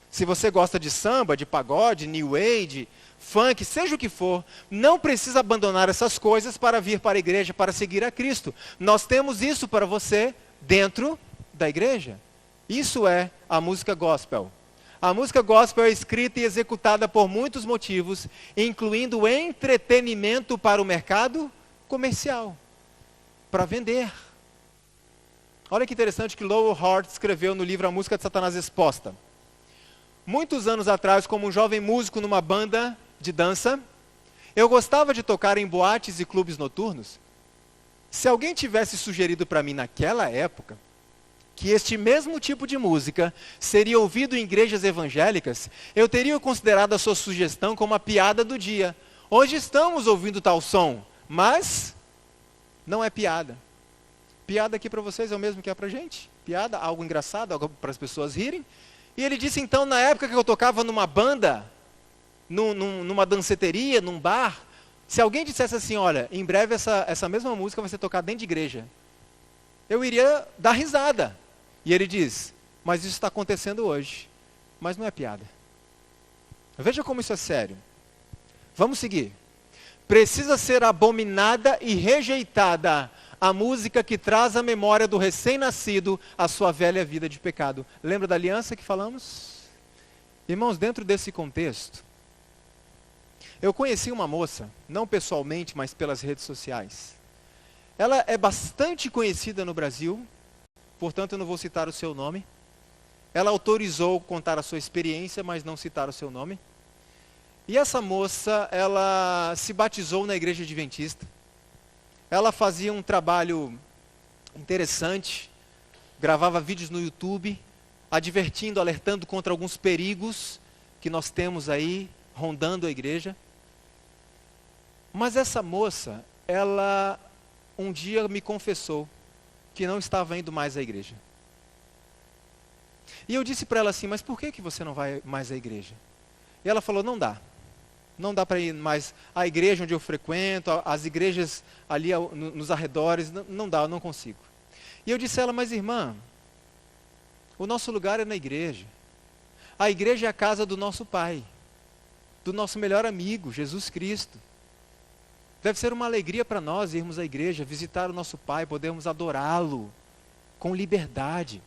Se você gosta de samba, de pagode, new age, funk, seja o que for, não precisa abandonar essas coisas para vir para a igreja, para seguir a Cristo. Nós temos isso para você dentro da igreja. Isso é a música gospel. A música gospel é escrita e executada por muitos motivos, incluindo entretenimento para o mercado comercial, para vender. Olha que interessante que Lowell Hart escreveu no livro A Música de Satanás Exposta. muitos anos atrás, como um jovem músico numa banda de dança, eu gostava de tocar em boates e clubes noturnos. Se alguém tivesse sugerido para mim naquela época que este mesmo tipo de música seria ouvido em igrejas evangélicas, eu teria considerado a sua sugestão como a piada do dia. Hoje estamos ouvindo tal som, mas não é piada. Piada aqui para vocês é o mesmo que é para a gente. Piada, algo engraçado, algo para as pessoas rirem. E ele disse então, na época que eu tocava numa banda, numa danceteria, num bar, se alguém dissesse assim, olha, em breve essa mesma música vai ser tocada dentro de igreja, eu iria dar risada. E ele diz, mas isso está acontecendo hoje. Mas não é piada. Veja como isso é sério. Vamos seguir. Precisa ser abominada e rejeitada a música que traz à memória do recém-nascido a sua velha vida de pecado. Lembra da aliança que falamos? Irmãos, dentro desse contexto, eu conheci uma moça, não pessoalmente, mas pelas redes sociais. Ela é bastante conhecida no Brasil, portanto eu não vou citar o seu nome. Ela autorizou contar a sua experiência, mas não citar o seu nome. E essa moça, ela se batizou na igreja adventista. Ela fazia um trabalho interessante, gravava vídeos no YouTube, advertindo, alertando contra alguns perigos que nós temos aí, rondando a igreja. Mas essa moça, ela um dia me confessou que não estava indo mais à igreja. E eu disse para ela assim, mas por que você não vai mais à igreja? E ela falou, não dá. Não dá para ir mais à igreja onde eu frequento, às igrejas ali nos arredores, não dá, eu não consigo. E eu disse a ela, mas irmã, o nosso lugar é na igreja. A igreja é a casa do nosso Pai, do nosso melhor amigo, Jesus Cristo. Deve ser uma alegria para nós irmos à igreja, visitar o nosso Pai, podermos adorá-lo com liberdade.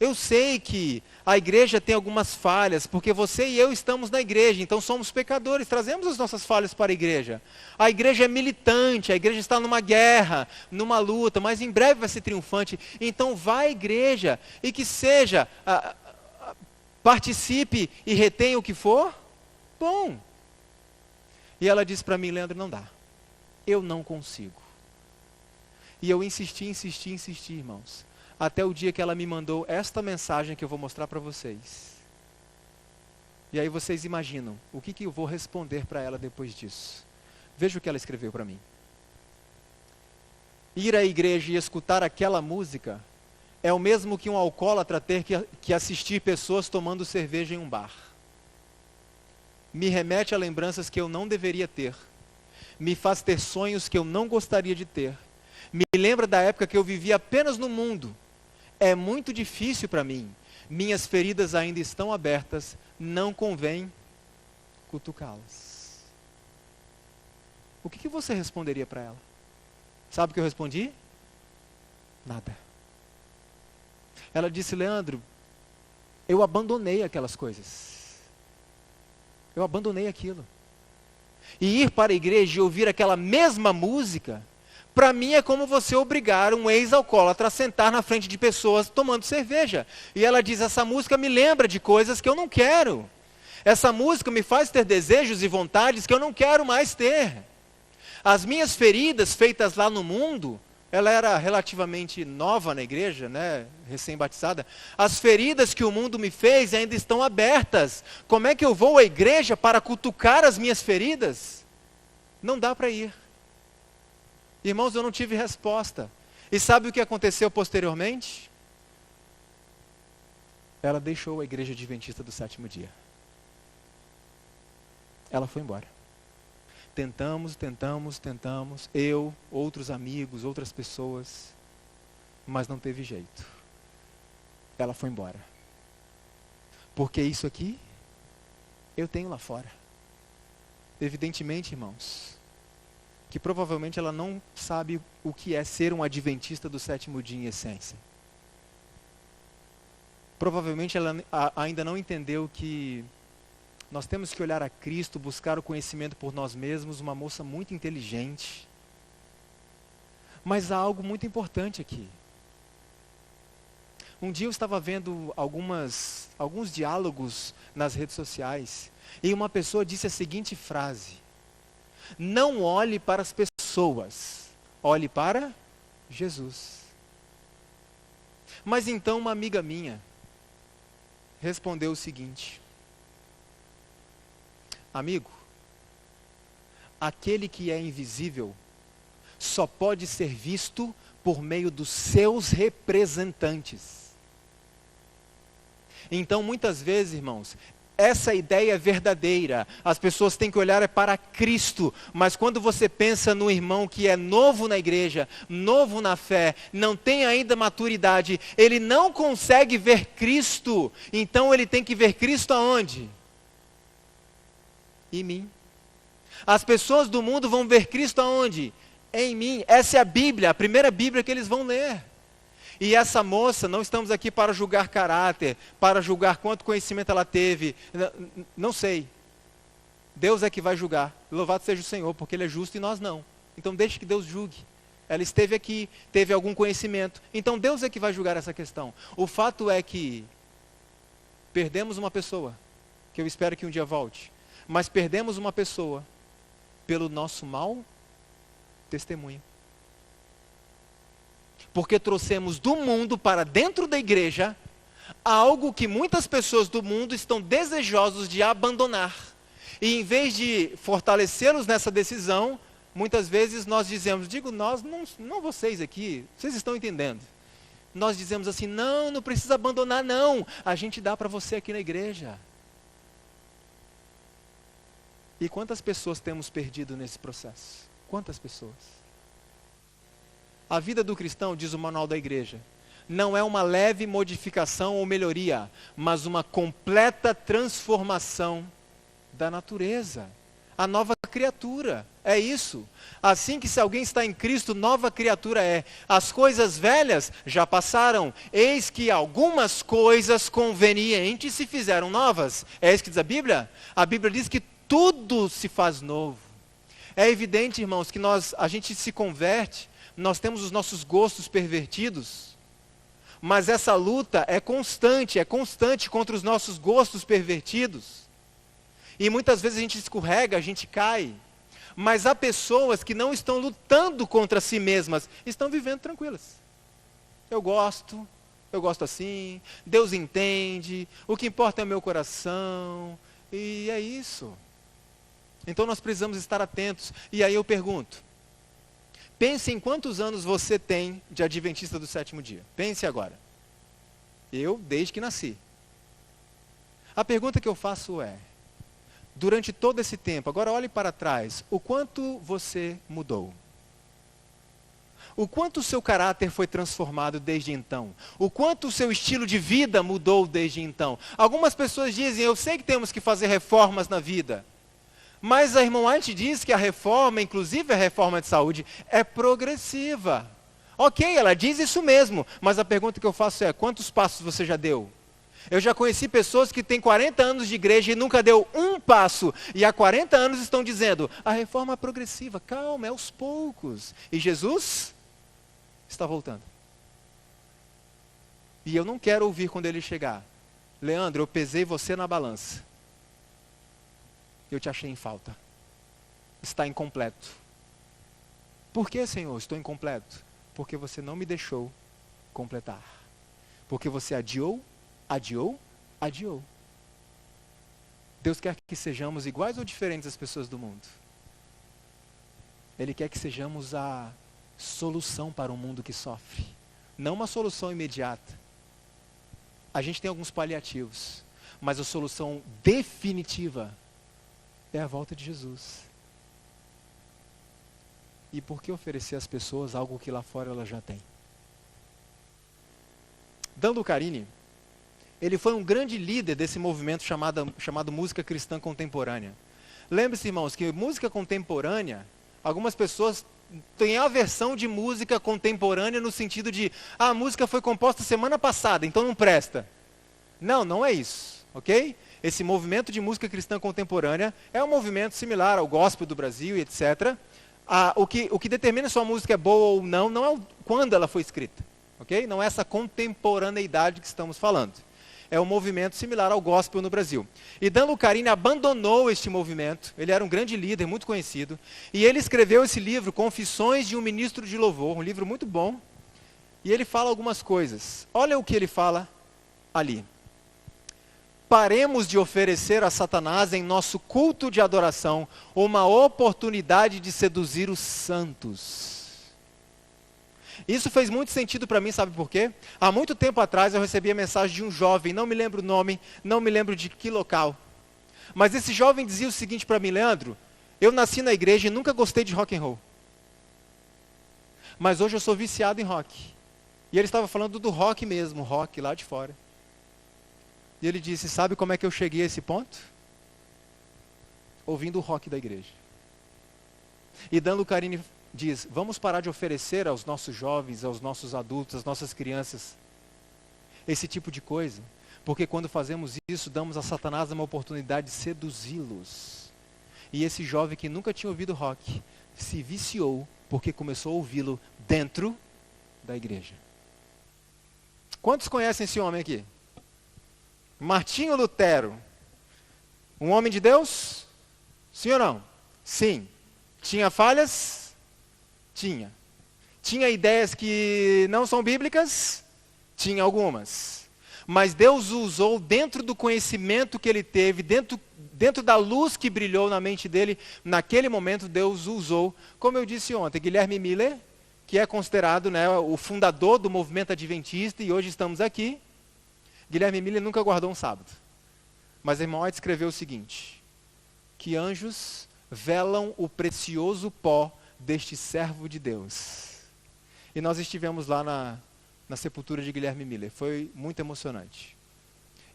Eu sei que a igreja tem algumas falhas, porque você e eu estamos na igreja, então somos pecadores, trazemos as nossas falhas para a igreja. A igreja é militante, a igreja está numa guerra, numa luta, mas em breve vai ser triunfante. Então vá à igreja e que seja, participe e retenha o que for, bom. E ela disse para mim, Leandro, não dá. Eu não consigo. E eu insisti, irmãos. Até o dia que ela me mandou esta mensagem que eu vou mostrar para vocês. E aí vocês imaginam, o que eu vou responder para ela depois disso. Veja o que ela escreveu para mim. Ir à igreja e escutar aquela música é o mesmo que um alcoólatra ter que assistir pessoas tomando cerveja em um bar. Me remete a lembranças que eu não deveria ter. Me faz ter sonhos que eu não gostaria de ter. Me lembra da época que eu vivia apenas no mundo. É muito difícil para mim. Minhas feridas ainda estão abertas. Não convém cutucá-las. O que você responderia para ela? Sabe o que eu respondi? Nada. Ela disse, Leandro, eu abandonei aquelas coisas. Eu abandonei aquilo. E ir para a igreja e ouvir aquela mesma música, para mim é como você obrigar um ex-alcoólatra a sentar na frente de pessoas tomando cerveja. E ela diz, essa música me lembra de coisas que eu não quero. Essa música me faz ter desejos e vontades que eu não quero mais ter. As minhas feridas feitas lá no mundo, ela era relativamente nova na igreja, né, recém-batizada. As feridas que o mundo me fez ainda estão abertas. Como é que eu vou à igreja para cutucar as minhas feridas? Não dá para ir. Irmãos, eu não tive resposta. E sabe o que aconteceu posteriormente? Ela deixou a igreja adventista do sétimo dia. Ela foi embora. Tentamos, eu, outros amigos, outras pessoas, mas não teve jeito. Ela foi embora. Porque isso aqui, eu tenho lá fora. Evidentemente, irmãos, que provavelmente ela não sabe o que é ser um adventista do sétimo dia em essência. Provavelmente ela ainda não entendeu que nós temos que olhar a Cristo, buscar o conhecimento por nós mesmos, uma moça muito inteligente. Mas há algo muito importante aqui. Um dia eu estava vendo alguns diálogos nas redes sociais e uma pessoa disse a seguinte frase: não olhe para as pessoas, olhe para Jesus. Mas então uma amiga minha respondeu o seguinte: amigo, aquele que é invisível só pode ser visto por meio dos seus representantes. Então, muitas vezes, irmãos, essa ideia é verdadeira. As pessoas têm que olhar para Cristo. Mas quando você pensa no irmão que é novo na igreja, novo na fé, não tem ainda maturidade, ele não consegue ver Cristo. Então ele tem que ver Cristo aonde? Em mim. As pessoas do mundo vão ver Cristo aonde? Em mim. Essa é a Bíblia, a primeira Bíblia que eles vão ler. E essa moça, não estamos aqui para julgar caráter, para julgar quanto conhecimento ela teve, não sei. Deus é que vai julgar. Louvado seja o Senhor, porque Ele é justo e nós não. Então deixe que Deus julgue. Ela esteve aqui, teve algum conhecimento. Então Deus é que vai julgar essa questão. O fato é que perdemos uma pessoa, que eu espero que um dia volte, mas perdemos uma pessoa pelo nosso mau testemunho. Porque trouxemos do mundo para dentro da igreja algo que muitas pessoas do mundo estão desejosos de abandonar. E em vez de fortalecê-los nessa decisão, muitas vezes nós dizemos, digo nós, não vocês aqui, vocês estão entendendo. Nós dizemos assim, não precisa abandonar não, a gente dá para você aqui na igreja. E quantas pessoas temos perdido nesse processo? Quantas pessoas? A vida do cristão, diz o manual da igreja, não é uma leve modificação ou melhoria, mas uma completa transformação da natureza. A nova criatura, é isso. Assim que se alguém está em Cristo, nova criatura é. As coisas velhas já passaram, eis que algumas coisas convenientes se fizeram novas. É isso que diz a Bíblia? A Bíblia diz que tudo se faz novo. É evidente, irmãos, que a gente se converte, nós temos os nossos gostos pervertidos, mas essa luta é constante contra os nossos gostos pervertidos. E muitas vezes a gente escorrega, a gente cai. Mas há pessoas que não estão lutando contra si mesmas, estão vivendo tranquilas. Eu gosto assim, Deus entende, o que importa é o meu coração, e é isso. Então nós precisamos estar atentos. E aí eu pergunto, pense em quantos anos você tem de adventista do sétimo dia. Pense agora. Eu, desde que nasci. A pergunta que eu faço é, durante todo esse tempo, agora olhe para trás, o quanto você mudou? O quanto o seu caráter foi transformado desde então? O quanto o seu estilo de vida mudou desde então? Algumas pessoas dizem, eu sei que temos que fazer reformas na vida. Mas a irmã White diz que a reforma, inclusive a reforma de saúde, é progressiva. Ok, ela diz isso mesmo, mas a pergunta que eu faço é, quantos passos você já deu? Eu já conheci pessoas que têm 40 anos de igreja e nunca deu um passo, e há 40 anos estão dizendo, a reforma é progressiva, calma, é aos poucos. E Jesus está voltando. E eu não quero ouvir quando ele chegar, Leandro, eu pesei você na balança. Eu te achei em falta. Está incompleto. Por que, Senhor, estou incompleto? Porque você não me deixou completar. Porque você adiou. Deus quer que sejamos iguais ou diferentes das pessoas do mundo? Ele quer que sejamos a solução para um mundo que sofre. Não uma solução imediata. A gente tem alguns paliativos, mas a solução definitiva é a volta de Jesus. E por que oferecer às pessoas algo que lá fora elas já têm? Dando Carini, ele foi um grande líder desse movimento chamado música cristã contemporânea. Lembre-se, irmãos, que música contemporânea, algumas pessoas têm aversão de música contemporânea no sentido de, a música foi composta semana passada, então não presta. Não é isso, ok? Esse movimento de música cristã contemporânea é um movimento similar ao gospel do Brasil e etc. O que determina se uma música é boa ou não é quando ela foi escrita. ok? Não é essa contemporaneidade que estamos falando. É um movimento similar ao gospel no Brasil. E Dan Lucarini abandonou este movimento. Ele era um grande líder, muito conhecido. E ele escreveu esse livro, Confissões de um Ministro de Louvor, um livro muito bom. E ele fala algumas coisas. Olha o que ele fala ali. Paremos de oferecer a Satanás em nosso culto de adoração uma oportunidade de seduzir os santos. Isso fez muito sentido para mim, sabe por quê? Há muito tempo atrás eu recebi a mensagem de um jovem, não me lembro o nome, não me lembro de que local. Mas esse jovem dizia o seguinte para mim: Leandro, eu nasci na igreja e nunca gostei de rock and roll. Mas hoje eu sou viciado em rock. E ele estava falando do rock mesmo, rock lá de fora. E ele disse, sabe como é que eu cheguei a esse ponto? Ouvindo o rock da igreja. E Dan Lucarini diz, vamos parar de oferecer aos nossos jovens, aos nossos adultos, às nossas crianças, esse tipo de coisa. Porque quando fazemos isso, damos a Satanás uma oportunidade de seduzi-los. E esse jovem que nunca tinha ouvido rock, se viciou porque começou a ouvi-lo dentro da igreja. Quantos conhecem esse homem aqui? Martinho Lutero. Um homem de Deus? Sim ou não? Sim. Tinha falhas? Tinha. Tinha ideias que não são bíblicas? Tinha algumas. Mas Deus o usou dentro do conhecimento que ele teve, dentro da luz que brilhou na mente dele, naquele momento Deus o usou. Como eu disse ontem, Guilherme Miller, que é considerado, né, o fundador do movimento adventista, e hoje estamos aqui. Guilherme Miller nunca guardou um sábado. Mas a irmã White escreveu o seguinte, que anjos velam o precioso pó deste servo de Deus. E nós estivemos lá na sepultura de Guilherme Miller. Foi muito emocionante.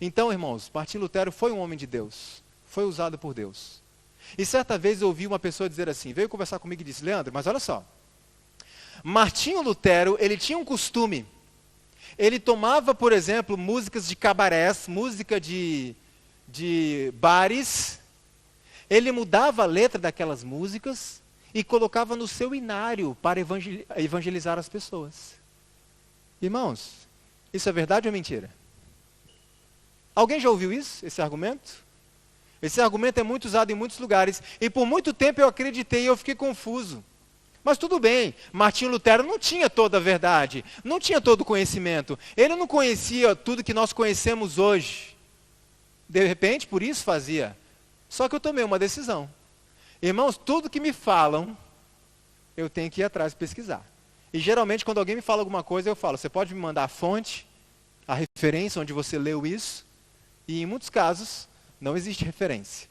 Então, irmãos, Martinho Lutero foi um homem de Deus. Foi usado por Deus. E certa vez eu ouvi uma pessoa dizer assim, veio conversar comigo e disse, Leandro, mas olha só, Martinho Lutero, ele tinha um costume. Ele tomava, por exemplo, músicas de cabarés, música de bares. Ele mudava a letra daquelas músicas e colocava no seu inário para evangelizar as pessoas. Irmãos, isso é verdade ou mentira? Alguém já ouviu isso, esse argumento? Esse argumento é muito usado em muitos lugares. E por muito tempo eu acreditei e eu fiquei confuso. Mas tudo bem, Martinho Lutero não tinha toda a verdade, não tinha todo o conhecimento. Ele não conhecia tudo que nós conhecemos hoje. De repente, por isso fazia. Só que eu tomei uma decisão. Irmãos, tudo que me falam, eu tenho que ir atrás e pesquisar. E geralmente, quando alguém me fala alguma coisa, eu falo, você pode me mandar a fonte, a referência onde você leu isso? E em muitos casos, não existe referência.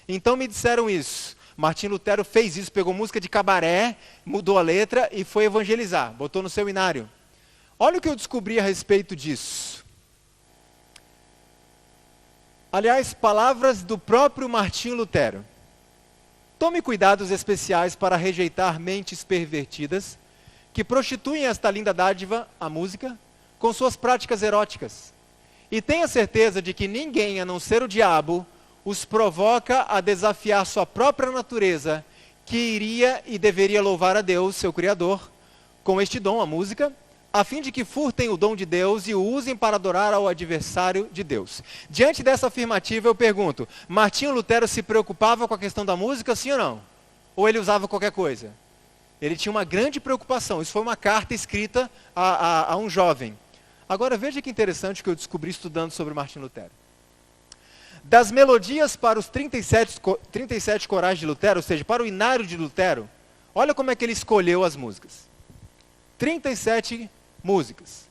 Então me disseram isso. Martinho Lutero fez isso, pegou música de cabaré, mudou a letra e foi evangelizar, botou no seu inário. Olha o que eu descobri a respeito disso. Aliás, palavras do próprio Martinho Lutero. Tome cuidados especiais para rejeitar mentes pervertidas que prostituem esta linda dádiva, a música, com suas práticas eróticas. E tenha certeza de que ninguém, a não ser o diabo, os provoca a desafiar sua própria natureza, que iria e deveria louvar a Deus, seu Criador, com este dom, a música, a fim de que furtem o dom de Deus e o usem para adorar ao adversário de Deus. Diante dessa afirmativa, eu pergunto, Martinho Lutero se preocupava com a questão da música, sim ou não? Ou ele usava qualquer coisa? Ele tinha uma grande preocupação. Isso foi uma carta escrita a um jovem. Agora, veja que interessante o que eu descobri estudando sobre Martinho Lutero. Das melodias para os 37 corais de Lutero, ou seja, para o inário de Lutero, olha como é que ele escolheu as músicas. 37 músicas.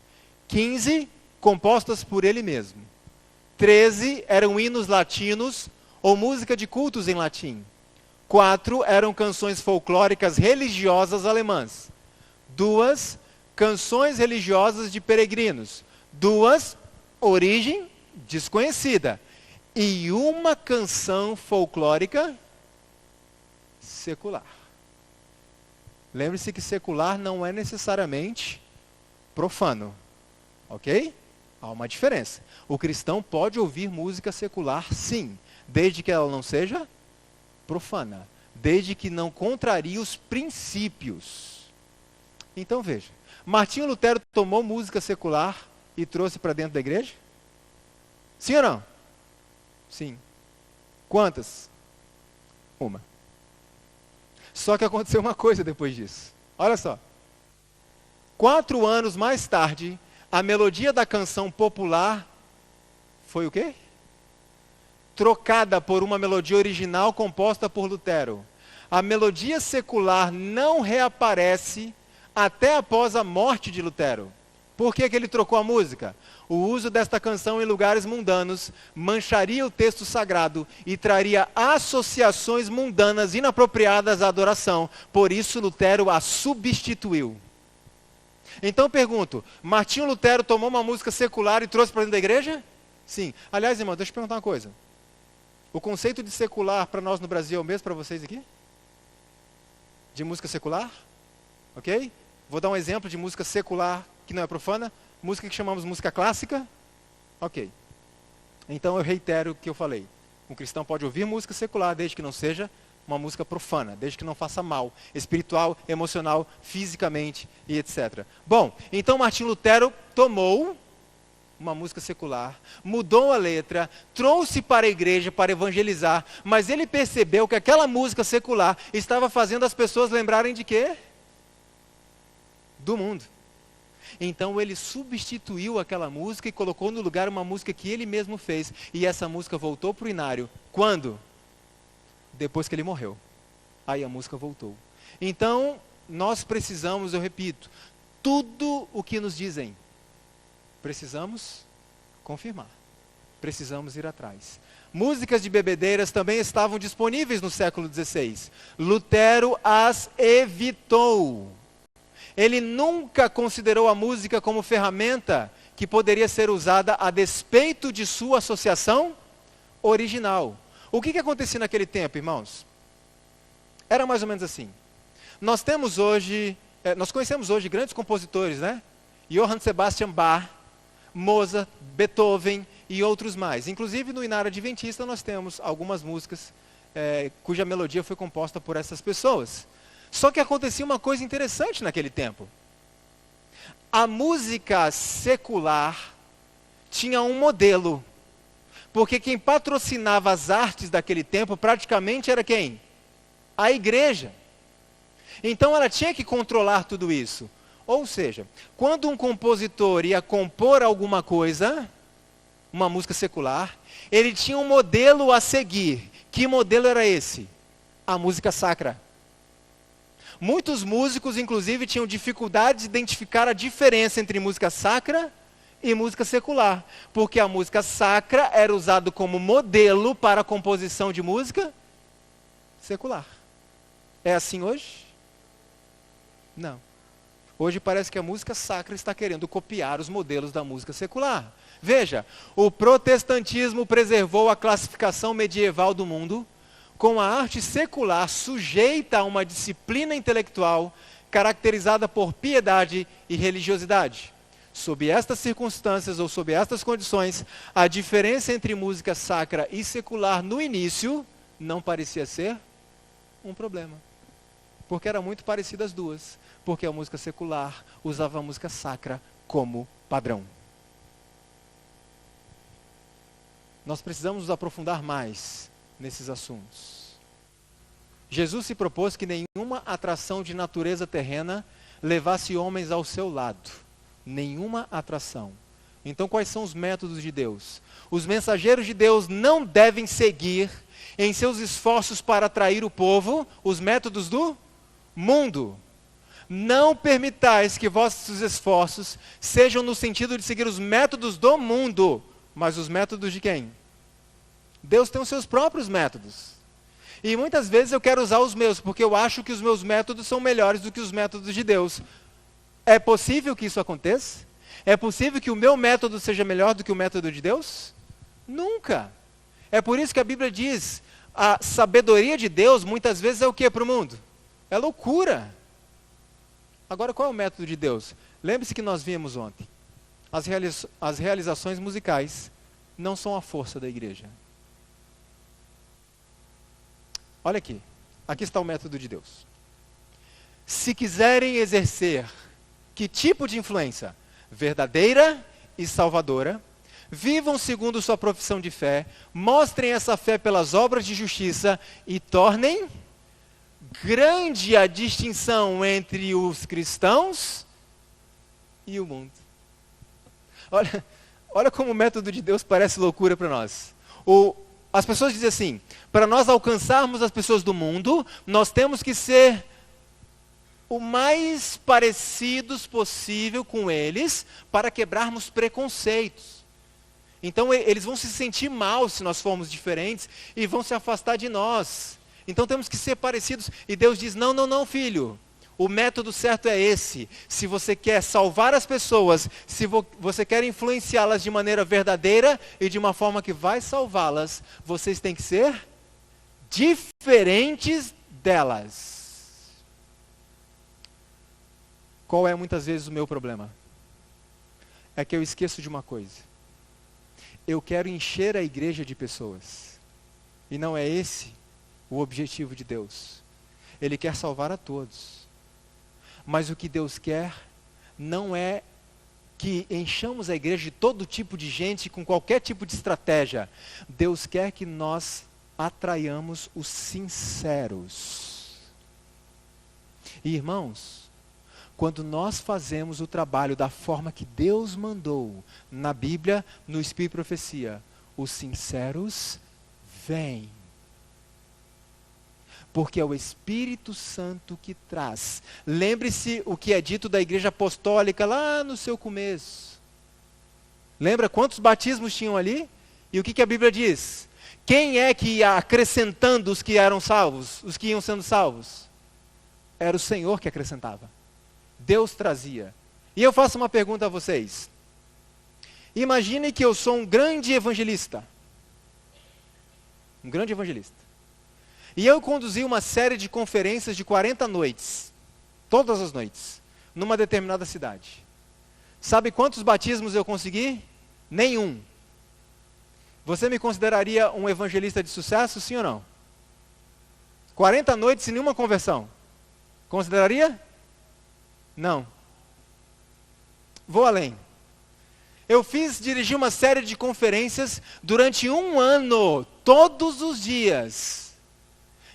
15 compostas por ele mesmo. 13 eram hinos latinos ou música de cultos em latim. 4 eram canções folclóricas religiosas alemãs. 2 canções religiosas de peregrinos. 2 origem desconhecida. E uma canção folclórica secular. Lembre-se que secular não é necessariamente profano, ok? Há uma diferença. O cristão pode ouvir música secular, sim, desde que ela não seja profana, desde que não contrarie os princípios. Então veja, Martinho Lutero tomou música secular e trouxe para dentro da igreja? Sim ou não? Sim. Quantas? Uma. Só que aconteceu uma coisa depois disso. Olha só. 4 anos mais tarde, a melodia da canção popular foi o quê? Trocada por uma melodia original composta por Lutero. A melodia secular não reaparece até após a morte de Lutero. Por que ele trocou a música? O uso desta canção em lugares mundanos mancharia o texto sagrado e traria associações mundanas inapropriadas à adoração. Por isso Lutero a substituiu. Então eu pergunto, Martinho Lutero tomou uma música secular e trouxe para dentro da igreja? Sim. Aliás, irmão, deixa eu te perguntar uma coisa. O conceito de secular para nós no Brasil é o mesmo para vocês aqui? De música secular? Ok? Vou dar um exemplo de música secular que não é profana. Música que chamamos música clássica. Ok. Então eu reitero o que eu falei. Um cristão pode ouvir música secular desde que não seja uma música profana, desde que não faça mal, espiritual, emocional, fisicamente e etc. Bom, então Martinho Lutero tomou uma música secular, mudou a letra, trouxe para a igreja para evangelizar, mas ele percebeu que aquela música secular estava fazendo as pessoas lembrarem de quê? Do mundo. Então ele substituiu aquela música e colocou no lugar uma música que ele mesmo fez, e essa música voltou para o inário. Quando? Depois que ele morreu. Aí a música voltou. Então, nós precisamos, eu repito, tudo o que nos dizem, precisamos confirmar. Precisamos ir atrás. Músicas de bebedeiras também estavam disponíveis no século XVI. Lutero as evitou. Ele nunca considerou a música como ferramenta que poderia ser usada a despeito de sua associação original. O que acontecia naquele tempo, irmãos? Era mais ou menos assim. Nós conhecemos hoje grandes compositores, né? Johann Sebastian Bach, Mozart, Beethoven e outros mais. Inclusive no Inário Adventista nós temos algumas músicas cuja melodia foi composta por essas pessoas. Só que acontecia uma coisa interessante naquele tempo. A música secular tinha um modelo. Porque quem patrocinava as artes daquele tempo praticamente era quem? A igreja. Então ela tinha que controlar tudo isso. Ou seja, quando um compositor ia compor alguma coisa, uma música secular, ele tinha um modelo a seguir. Que modelo era esse? A música sacra. Muitos músicos, inclusive, tinham dificuldade de identificar a diferença entre música sacra e música secular. Porque a música sacra era usada como modelo para a composição de música secular. É assim hoje? Não. Hoje parece que a música sacra está querendo copiar os modelos da música secular. Veja, o protestantismo preservou a classificação medieval do mundo com a arte secular sujeita a uma disciplina intelectual caracterizada por piedade e religiosidade. Sob estas circunstâncias ou sob estas condições, a diferença entre música sacra e secular no início não parecia ser um problema. Porque era muito parecida as duas. Porque a música secular usava a música sacra como padrão. Nós precisamos nos aprofundar mais nesses assuntos. Jesus se propôs que nenhuma atração de natureza terrena levasse homens ao seu lado. Nenhuma atração. Então quais são os métodos de Deus? Os mensageiros de Deus não devem seguir em seus esforços para atrair o povo os métodos do mundo. Não permitais que vossos esforços sejam no sentido de seguir os métodos do mundo, mas os métodos de quem? Deus tem os seus próprios métodos. E muitas vezes eu quero usar os meus, porque eu acho que os meus métodos são melhores do que os métodos de Deus. É possível que isso aconteça? É possível que o meu método seja melhor do que o método de Deus? Nunca. É por isso que a Bíblia diz, a sabedoria de Deus muitas vezes é o que para o mundo? É loucura. Agora, qual é o método de Deus? Lembre-se que nós vimos ontem. As realizações musicais não são a força da igreja. Olha aqui. Aqui está o método de Deus. Se quiserem exercer Que tipo de influência? Verdadeira e salvadora. Vivam segundo sua profissão de fé, mostrem essa fé pelas obras de justiça e tornem grande a distinção entre os cristãos e o mundo. Olha como o método de Deus parece loucura para nós. As pessoas dizem assim, para nós alcançarmos as pessoas do mundo, nós temos que ser o mais parecidos possível com eles para quebrarmos preconceitos. Então eles vão se sentir mal se nós formos diferentes e vão se afastar de nós. Então temos que ser parecidos. E Deus diz, não, não, não, filho. O método certo é esse. Se você quer salvar as pessoas, se você quer influenciá-las de maneira verdadeira e de uma forma que vai salvá-las, vocês têm que ser diferentes delas. Qual é muitas vezes o meu problema? É que eu esqueço de uma coisa. Eu quero encher a igreja de pessoas. E não é esse o objetivo de Deus. Ele quer salvar a todos. Mas o que Deus quer não é que enchamos a igreja de todo tipo de gente com qualquer tipo de estratégia. Deus quer que nós atraiamos os sinceros. E irmãos, quando nós fazemos o trabalho da forma que Deus mandou, na Bíblia, no Espírito e Profecia, os sinceros vêm. Porque é o Espírito Santo que traz. Lembre-se o que é dito da igreja apostólica lá no seu começo. Lembra quantos batismos tinham ali? E o que a Bíblia diz? Quem é que ia acrescentando os que eram salvos, os que iam sendo salvos? Era o Senhor que acrescentava. Deus trazia. E eu faço uma pergunta a vocês. Imagine que eu sou um grande evangelista. Um grande evangelista. E eu conduzi uma série de conferências de 40 noites. Todas as noites. Numa determinada cidade. Sabe quantos batismos eu consegui? Nenhum. Você me consideraria um evangelista de sucesso, sim ou não? 40 noites sem nenhuma conversão. Consideraria? Não. Vou além. Eu dirigi uma série de conferências durante 1 ano, todos os dias.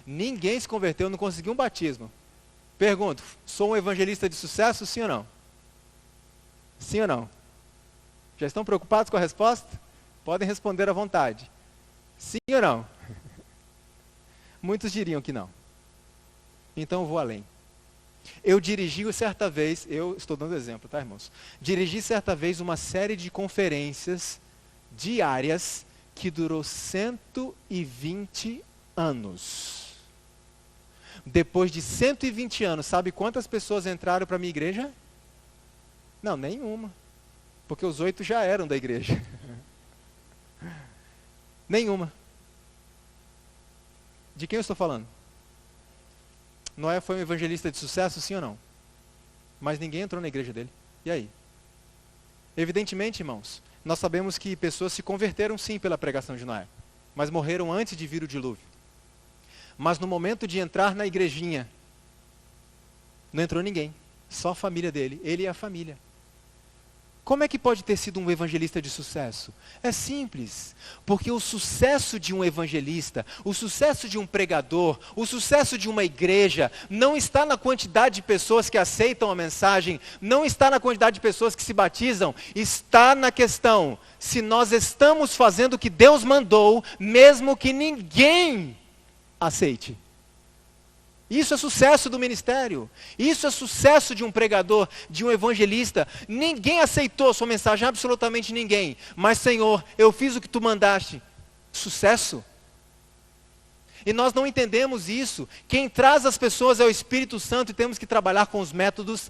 Ninguém se converteu, não conseguiu um batismo. Pergunto, sou um evangelista de sucesso, sim ou não? Sim ou não? Já estão preocupados com a resposta? Podem responder à vontade. Sim ou não? Muitos diriam que não. Então eu vou além. Eu dirigi certa vez, eu estou dando exemplo, tá, irmãos? Dirigi certa vez uma série de conferências diárias que durou 120 anos. Depois de 120 anos, sabe quantas pessoas entraram para a minha igreja? Não, nenhuma. Porque os 8 já eram da igreja. Nenhuma. De quem eu estou falando? Noé foi um evangelista de sucesso, sim ou não? Mas ninguém entrou na igreja dele. E aí? Evidentemente, irmãos, nós sabemos que pessoas se converteram sim pela pregação de Noé, mas morreram antes de vir o dilúvio. Mas no momento de entrar na igrejinha, não entrou ninguém, só a família dele, ele e a família. Como é que pode ter sido um evangelista de sucesso? É simples, porque o sucesso de um evangelista, o sucesso de um pregador, o sucesso de uma igreja, não está na quantidade de pessoas que aceitam a mensagem, não está na quantidade de pessoas que se batizam, está na questão, se nós estamos fazendo o que Deus mandou, mesmo que ninguém aceite. Isso é sucesso do ministério. Isso é sucesso de um pregador, de um evangelista. Ninguém aceitou a sua mensagem, absolutamente ninguém. Mas, Senhor, eu fiz o que tu mandaste. Sucesso. E nós não entendemos isso. Quem traz as pessoas é o Espírito Santo e temos que trabalhar com os métodos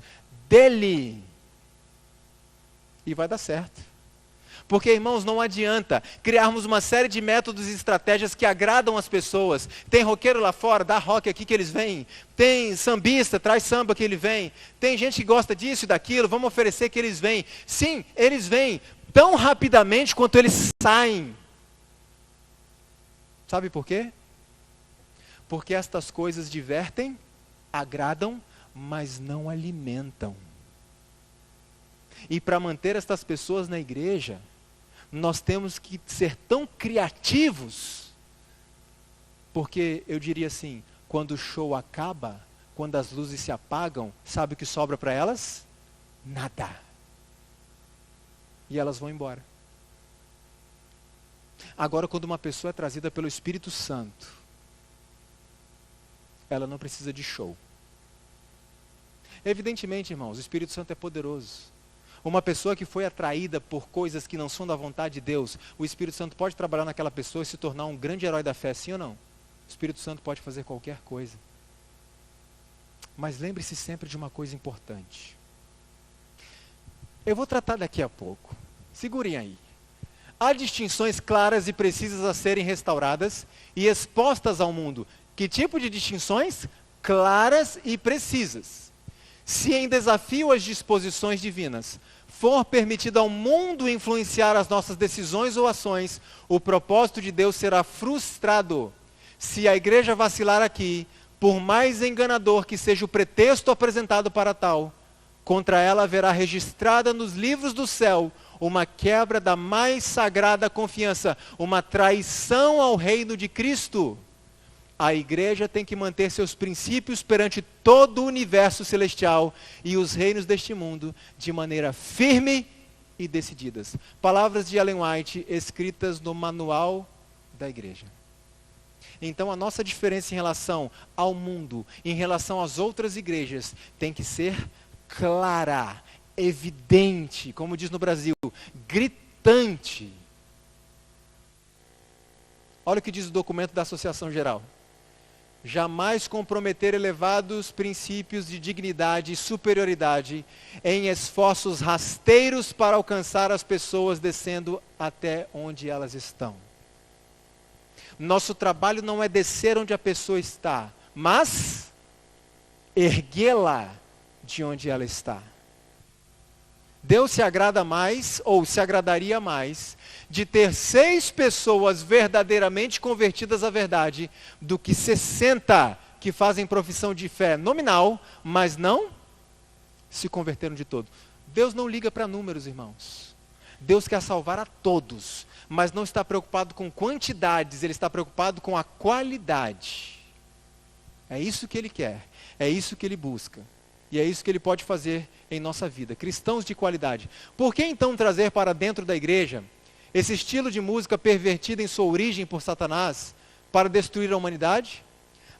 dele. E vai dar certo. Porque, irmãos, não adianta criarmos uma série de métodos e estratégias que agradam as pessoas. Tem roqueiro lá fora, dá rock aqui que eles vêm. Tem sambista, traz samba que ele vem. Tem gente que gosta disso e daquilo, vamos oferecer que eles vêm. Sim, eles vêm tão rapidamente quanto eles saem. Sabe por quê? Porque estas coisas divertem, agradam, mas não alimentam. E para manter estas pessoas na igreja, nós temos que ser tão criativos, porque eu diria assim, quando o show acaba, quando as luzes se apagam, sabe o que sobra para elas? Nada. E elas vão embora. Agora, quando uma pessoa é trazida pelo Espírito Santo, ela não precisa de show. Evidentemente, irmãos, o Espírito Santo é poderoso. Uma pessoa que foi atraída por coisas que não são da vontade de Deus, o Espírito Santo pode trabalhar naquela pessoa e se tornar um grande herói da fé, sim ou não? O Espírito Santo pode fazer qualquer coisa. Mas lembre-se sempre de uma coisa importante. Eu vou tratar daqui a pouco. Segurem aí. Há distinções claras e precisas a serem restauradas e expostas ao mundo. Que tipo de distinções? Claras e precisas. Se em desafio às disposições divinas for permitido ao mundo influenciar as nossas decisões ou ações, o propósito de Deus será frustrado. Se a igreja vacilar aqui, por mais enganador que seja o pretexto apresentado para tal, contra ela haverá registrada nos livros do céu uma quebra da mais sagrada confiança, uma traição ao reino de Cristo. A igreja tem que manter seus princípios perante todo o universo celestial e os reinos deste mundo de maneira firme e decididas. Palavras de Ellen White escritas no manual da igreja. Então a nossa diferença em relação ao mundo, em relação às outras igrejas, tem que ser clara, evidente, como diz no Brasil, gritante. Olha o que diz o documento da Associação Geral. Jamais comprometer elevados princípios de dignidade e superioridade em esforços rasteiros para alcançar as pessoas descendo até onde elas estão. Nosso trabalho não é descer onde a pessoa está, mas erguê-la de onde ela está. Deus se agrada mais, ou se agradaria mais, de ter 6 pessoas verdadeiramente convertidas à verdade, do que 60 que fazem profissão de fé nominal, mas não se converteram de todo. Deus não liga para números, irmãos. Deus quer salvar a todos, mas não está preocupado com quantidades, Ele está preocupado com a qualidade. É isso que Ele quer, é isso que Ele busca. E é isso que Ele pode fazer em nossa vida. Cristãos de qualidade. Por que então trazer para dentro da igreja esse estilo de música pervertido em sua origem por Satanás para destruir a humanidade?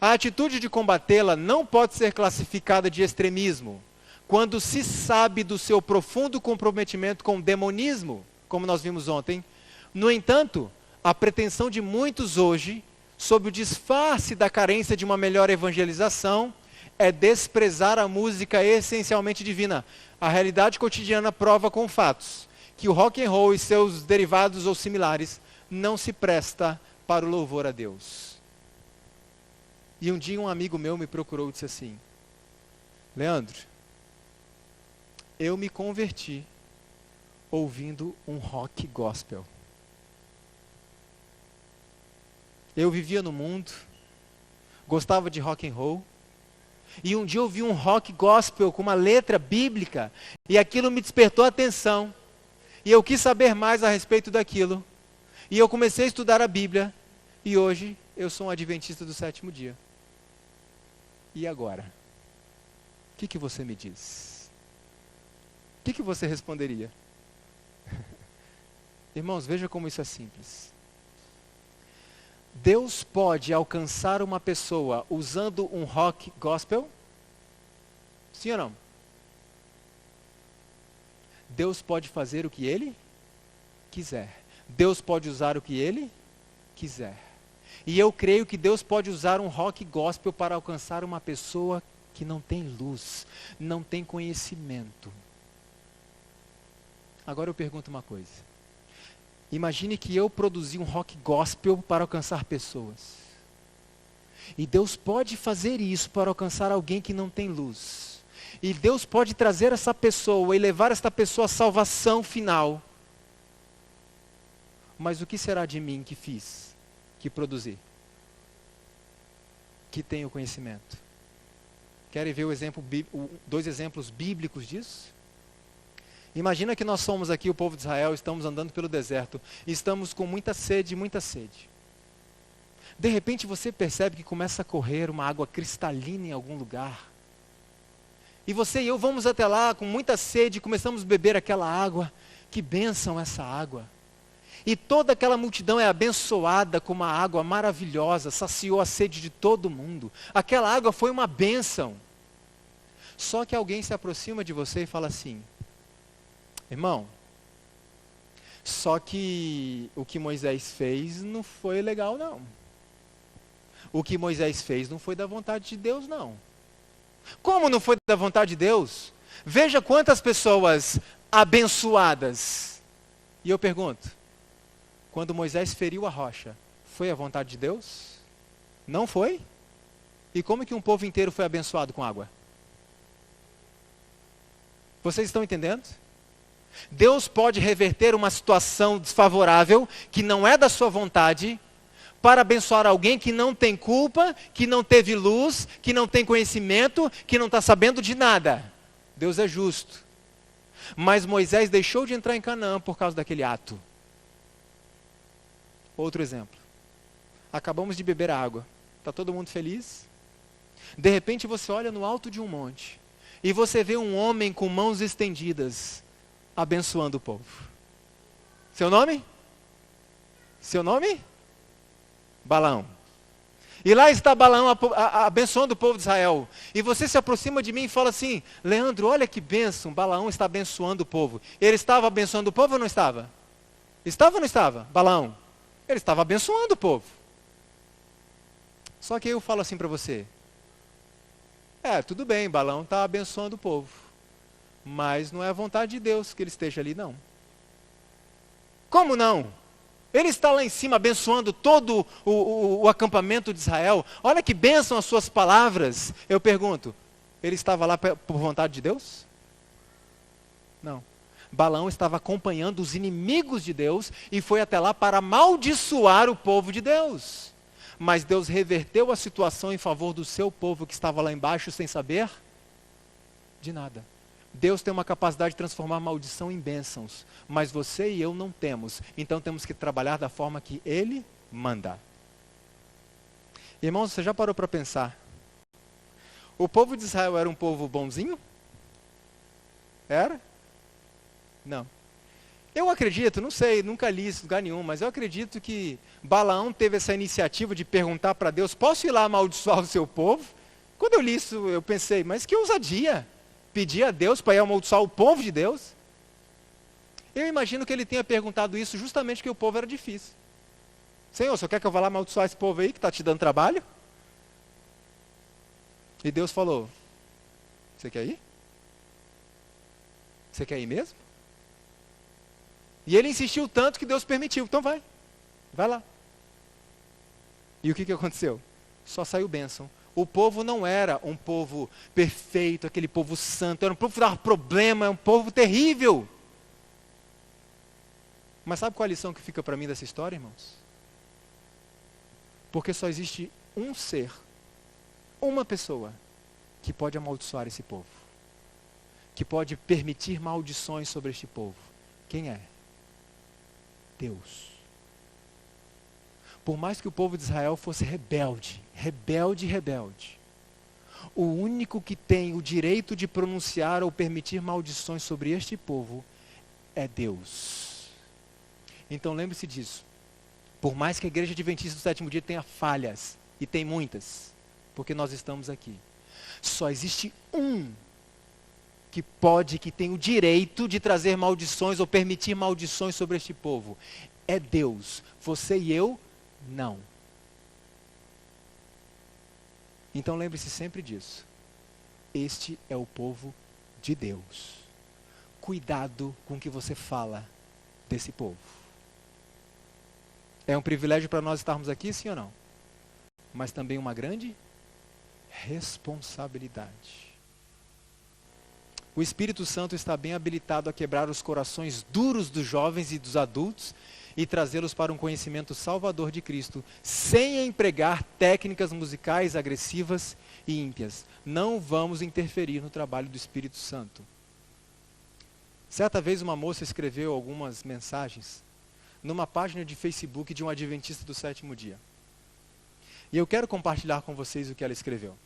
A atitude de combatê-la não pode ser classificada de extremismo, quando se sabe do seu profundo comprometimento com o demonismo, como nós vimos ontem. No entanto, a pretensão de muitos hoje, sob o disfarce da carência de uma melhor evangelização, é desprezar a música essencialmente divina. A realidade cotidiana prova com fatos que o rock and roll e seus derivados ou similares não se presta para o louvor a Deus. E um dia um amigo meu me procurou e disse assim: Leandro, eu me converti ouvindo um rock gospel. Eu vivia no mundo, gostava de rock and roll, e um dia eu ouvi um rock gospel com uma letra bíblica, e aquilo me despertou a atenção, e eu quis saber mais a respeito daquilo, e eu comecei a estudar a Bíblia, e hoje eu sou um adventista do 7º dia. E agora? O que você me diz? O que você responderia? Irmãos, veja como isso é simples. Deus pode alcançar uma pessoa usando um rock gospel? Sim ou não? Deus pode fazer o que Ele quiser. Deus pode usar o que Ele quiser. E eu creio que Deus pode usar um rock gospel para alcançar uma pessoa que não tem luz, não tem conhecimento. Agora eu pergunto uma coisa. Imagine que eu produzi um rock gospel para alcançar pessoas. E Deus pode fazer isso para alcançar alguém que não tem luz. E Deus pode trazer essa pessoa e levar essa pessoa à salvação final. Mas o que será de mim que fiz, que produzi, que tenho conhecimento? Querem ver 2 exemplos bíblicos disso? Imagina que nós somos aqui o povo de Israel, estamos andando pelo deserto, e estamos com muita sede, muita sede. De repente você percebe que começa a correr uma água cristalina em algum lugar. E você e eu vamos até lá com muita sede, começamos a beber aquela água. Que bênção essa água. E toda aquela multidão é abençoada com uma água maravilhosa, saciou a sede de todo mundo. Aquela água foi uma bênção. Só que alguém se aproxima de você e fala assim: irmão, só que o que Moisés fez não foi legal não. O que Moisés fez não foi da vontade de Deus não. Como não foi da vontade de Deus? Veja quantas pessoas abençoadas. E eu pergunto, quando Moisés feriu a rocha, foi a vontade de Deus? Não foi? E como que um povo inteiro foi abençoado com água? Vocês estão entendendo? Deus pode reverter uma situação desfavorável, que não é da sua vontade, para abençoar alguém que não tem culpa, que não teve luz, que não tem conhecimento, que não está sabendo de nada. Deus é justo. Mas Moisés deixou de entrar em Canaã por causa daquele ato. Outro exemplo. Acabamos de beber a água. Está todo mundo feliz? De repente você olha no alto de um monte e você vê um homem com mãos estendidas abençoando o povo. Seu nome? Seu nome? Balaão. E lá está Balaão abençoando o povo de Israel. E você se aproxima de mim e fala assim: Leandro, olha que bênção, Balaão está abençoando o povo. Ele estava abençoando o povo ou não estava? Estava ou não estava, Balaão? Ele estava abençoando o povo. Só que eu falo assim para você: tudo bem, Balaão está abençoando o povo. Mas não é a vontade de Deus que ele esteja ali, não. Como não? Ele está lá em cima abençoando todo o acampamento de Israel. Olha que bênção as suas palavras. Eu pergunto, ele estava lá por vontade de Deus? Não. Balaão estava acompanhando os inimigos de Deus e foi até lá para amaldiçoar o povo de Deus. Mas Deus reverteu a situação em favor do seu povo que estava lá embaixo sem saber de nada. Deus tem uma capacidade de transformar maldição em bênçãos, mas você e eu não temos. Então temos que trabalhar da forma que Ele manda. Irmãos, você já parou para pensar? O povo de Israel era um povo bonzinho? Era? Não. Eu acredito, não sei, nunca li isso em lugar nenhum, mas eu acredito que Balaão teve essa iniciativa de perguntar para Deus: posso ir lá amaldiçoar o seu povo? Quando eu li isso, eu pensei, mas que ousadia! Pedir a Deus para ir amaldiçoar o povo de Deus? Eu imagino que ele tenha perguntado isso justamente porque o povo era difícil. Senhor, você quer que eu vá lá amaldiçoar esse povo aí que está te dando trabalho? E Deus falou: você quer ir? Você quer ir mesmo? E ele insistiu tanto que Deus permitiu. Então vai lá. E o que aconteceu? Só saiu bênção. O povo não era um povo perfeito, aquele povo santo, era um povo que dava problema, é um povo terrível. Mas sabe qual a lição que fica para mim dessa história, irmãos? Porque só existe um ser, uma pessoa, que pode amaldiçoar esse povo, que pode permitir maldições sobre este povo. Quem é? Deus. Por mais que o povo de Israel fosse rebelde, o único que tem o direito de pronunciar ou permitir maldições sobre este povo é Deus. Então lembre-se disso. Por mais que a igreja adventista do sétimo dia tenha falhas, e tem muitas, porque nós estamos aqui, só existe um que tem o direito de trazer maldições ou permitir maldições sobre este povo. É Deus. Você e eu, não. Então lembre-se sempre disso. Este é o povo de Deus. Cuidado com o que você fala desse povo. É um privilégio para nós estarmos aqui, sim ou não? Mas também uma grande responsabilidade. O Espírito Santo está bem habilitado a quebrar os corações duros dos jovens e dos adultos e trazê-los para um conhecimento salvador de Cristo, sem empregar técnicas musicais agressivas e ímpias. Não vamos interferir no trabalho do Espírito Santo. Certa vez uma moça escreveu algumas mensagens numa página de Facebook de um adventista do sétimo dia. E eu quero compartilhar com vocês o que ela escreveu.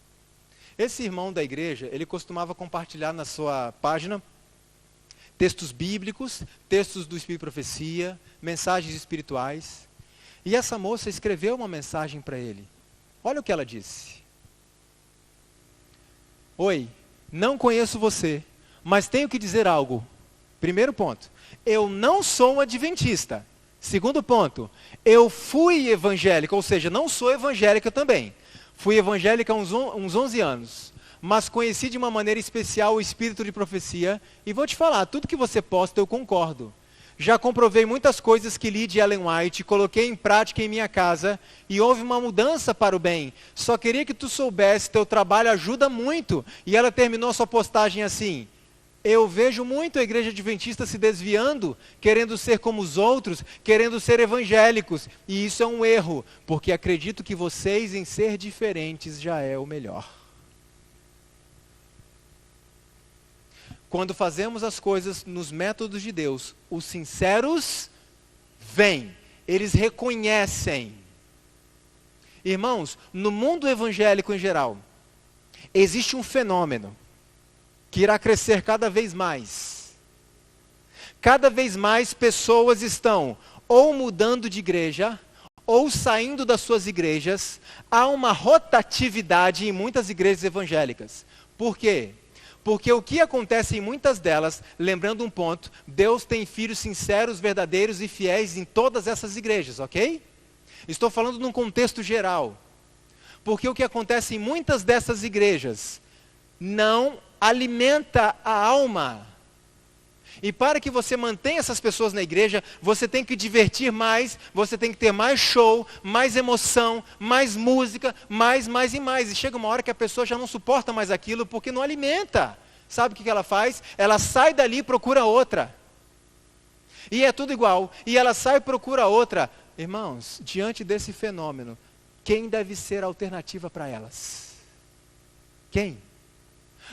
Esse irmão da igreja, ele costumava compartilhar na sua página textos bíblicos, textos do Espírito e Profecia, mensagens espirituais. E essa moça escreveu uma mensagem para ele. Olha o que ela disse. Oi, não conheço você, mas tenho que dizer algo. Primeiro ponto, eu não sou um adventista. Segundo ponto, eu fui evangélica, ou seja, não sou evangélica também. Fui evangélica há uns 11 anos, mas conheci de uma maneira especial o Espírito de Profecia, e vou te falar, tudo que você posta eu concordo. Já comprovei muitas coisas que li de Ellen White, coloquei em prática em minha casa, e houve uma mudança para o bem. Só queria que tu soubesse, teu trabalho ajuda muito. E ela terminou sua postagem assim: eu vejo muito a igreja adventista se desviando, querendo ser como os outros, querendo ser evangélicos. E isso é um erro, porque acredito que vocês em ser diferentes já é o melhor. Quando fazemos as coisas nos métodos de Deus, os sinceros vêm, eles reconhecem. Irmãos, no mundo evangélico em geral, existe um fenômeno que irá crescer cada vez mais. Cada vez mais pessoas estão ou mudando de igreja, ou saindo das suas igrejas. Há uma rotatividade em muitas igrejas evangélicas. Por quê? Porque o que acontece em muitas delas, lembrando um ponto, Deus tem filhos sinceros, verdadeiros e fiéis em todas essas igrejas, ok? Estou falando num contexto geral. Porque o que acontece em muitas dessas igrejas não alimenta a alma. E para que você mantenha essas pessoas na igreja, você tem que divertir mais, você tem que ter mais show, mais emoção, mais música, mais e mais. E chega uma hora que a pessoa já não suporta mais aquilo porque não alimenta. Sabe o que ela faz? Ela sai dali e procura outra. E é tudo igual. E ela sai e procura outra. Irmãos, diante desse fenômeno, quem deve ser a alternativa para elas? Quem?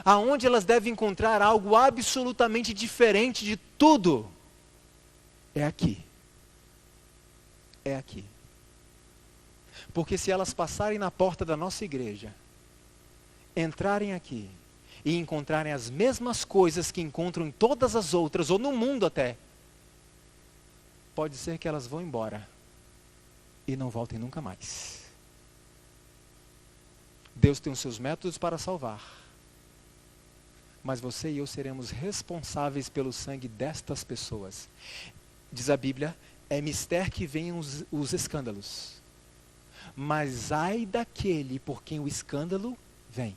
Aonde elas devem encontrar algo absolutamente diferente de tudo? É aqui. É aqui. Porque se elas passarem na porta da nossa igreja, entrarem aqui e encontrarem as mesmas coisas que encontram em todas as outras, ou no mundo até, pode ser que elas vão embora e não voltem nunca mais. Deus tem os seus métodos para salvar. Mas você e eu seremos responsáveis pelo sangue destas pessoas. Diz a Bíblia, é mister que venham os escândalos. Mas ai daquele por quem o escândalo vem.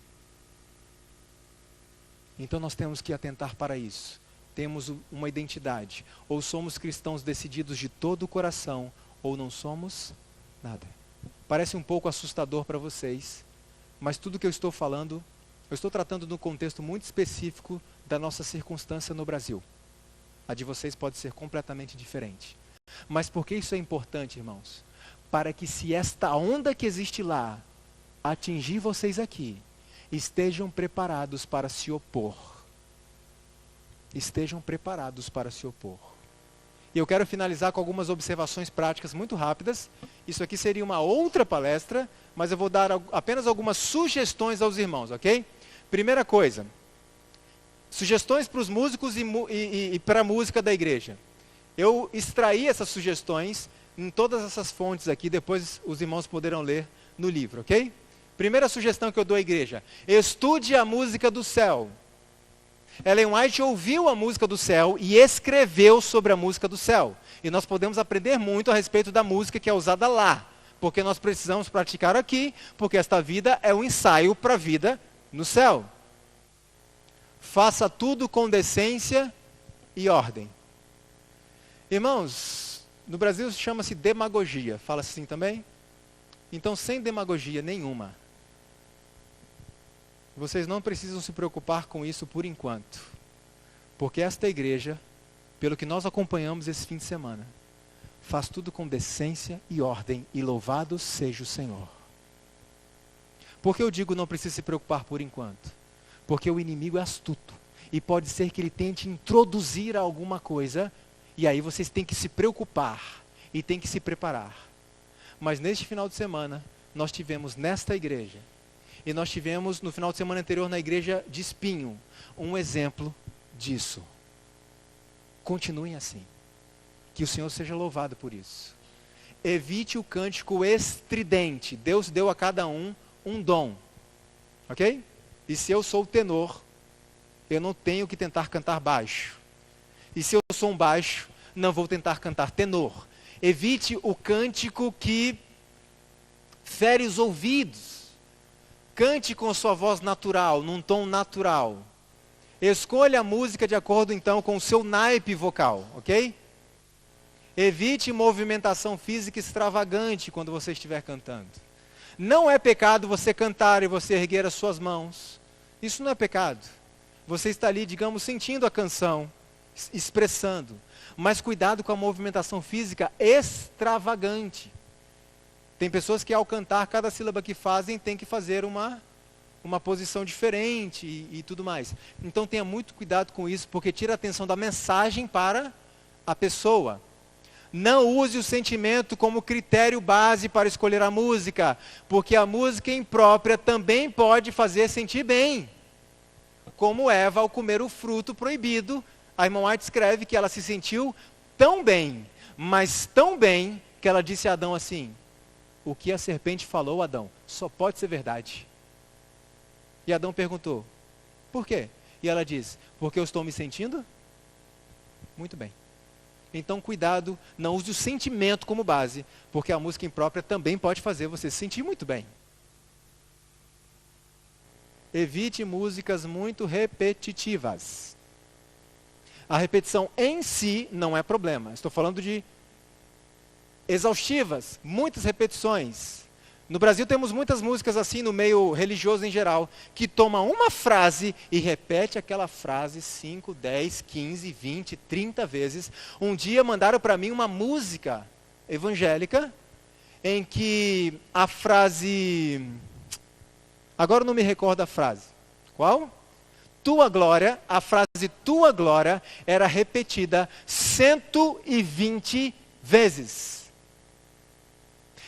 Então nós temos que atentar para isso. Temos uma identidade. Ou somos cristãos decididos de todo o coração, ou não somos nada. Parece um pouco assustador para vocês, mas tudo que eu estou falando, eu estou tratando de um contexto muito específico da nossa circunstância no Brasil. A de vocês pode ser completamente diferente. Mas por que isso é importante, irmãos? Para que se esta onda que existe lá atingir vocês aqui, estejam preparados para se opor. Estejam preparados para se opor. E eu quero finalizar com algumas observações práticas muito rápidas. Isso aqui seria uma outra palestra, mas eu vou dar apenas algumas sugestões aos irmãos, ok? Primeira coisa, sugestões para os músicos e para a música da igreja. Eu extraí essas sugestões em todas essas fontes aqui, depois os irmãos poderão ler no livro, ok? Primeira sugestão que eu dou à igreja, estude a música do céu. Ellen White ouviu a música do céu e escreveu sobre a música do céu. E nós podemos aprender muito a respeito da música que é usada lá, porque nós precisamos praticar aqui, porque esta vida é um ensaio para a vida no céu. Faça tudo com decência e ordem. Irmãos, no Brasil chama-se demagogia. Fala assim também? Então, sem demagogia nenhuma. Vocês não precisam se preocupar com isso por enquanto. Porque esta igreja, pelo que nós acompanhamos esse fim de semana, faz tudo com decência e ordem, e louvado seja o Senhor. Por que eu digo não precisa se preocupar por enquanto? Porque o inimigo é astuto. e pode ser que ele tente introduzir alguma coisa, e aí vocês têm que se preocupar e têm que se preparar. Mas neste final de semana, nós tivemos nesta igreja, e nós tivemos no final de semana anterior na igreja de Espinho, um exemplo disso. Continuem assim. Que o Senhor seja louvado por isso. Evite o cântico estridente. Deus deu a cada um dom. Ok? E se eu sou o tenor, eu não tenho que tentar cantar baixo. E se eu sou um baixo, não vou tentar cantar tenor. Evite o cântico que fere os ouvidos. Cante com sua voz natural, num tom natural. Escolha a música de acordo então com o seu naipe vocal, ok? Evite movimentação física extravagante quando você estiver cantando. Não é pecado você cantar e você erguer as suas mãos. Isso não é pecado. Você está ali, digamos, sentindo a canção, expressando. Mas cuidado com a movimentação física extravagante. Tem pessoas que ao cantar, cada sílaba que fazem tem que fazer uma posição diferente e tudo mais. Então tenha muito cuidado com isso, porque tira a atenção da mensagem para a pessoa. Não use o sentimento como critério base para escolher a música, porque a música imprópria também pode fazer sentir bem. Como Eva ao comer o fruto proibido, a irmã White escreve que ela se sentiu tão bem, mas tão bem, que ela disse a Adão assim: o que a serpente falou, Adão, só pode ser verdade. E Adão perguntou, por quê? E ela diz, porque eu estou me sentindo muito bem. Então cuidado, não use o sentimento como base, porque a música imprópria também pode fazer você se sentir muito bem. Evite músicas muito repetitivas. A repetição em si não é problema. Estou falando de exaustivas, muitas repetições. No Brasil temos muitas músicas assim no meio religioso em geral, que toma uma frase e repete aquela frase 5, 10, 15, 20, 30 vezes. Um dia mandaram para mim uma música evangélica em que a frase... Agora eu não me recordo a frase. Qual? Tua glória, a frase tua glória era repetida 120 vezes.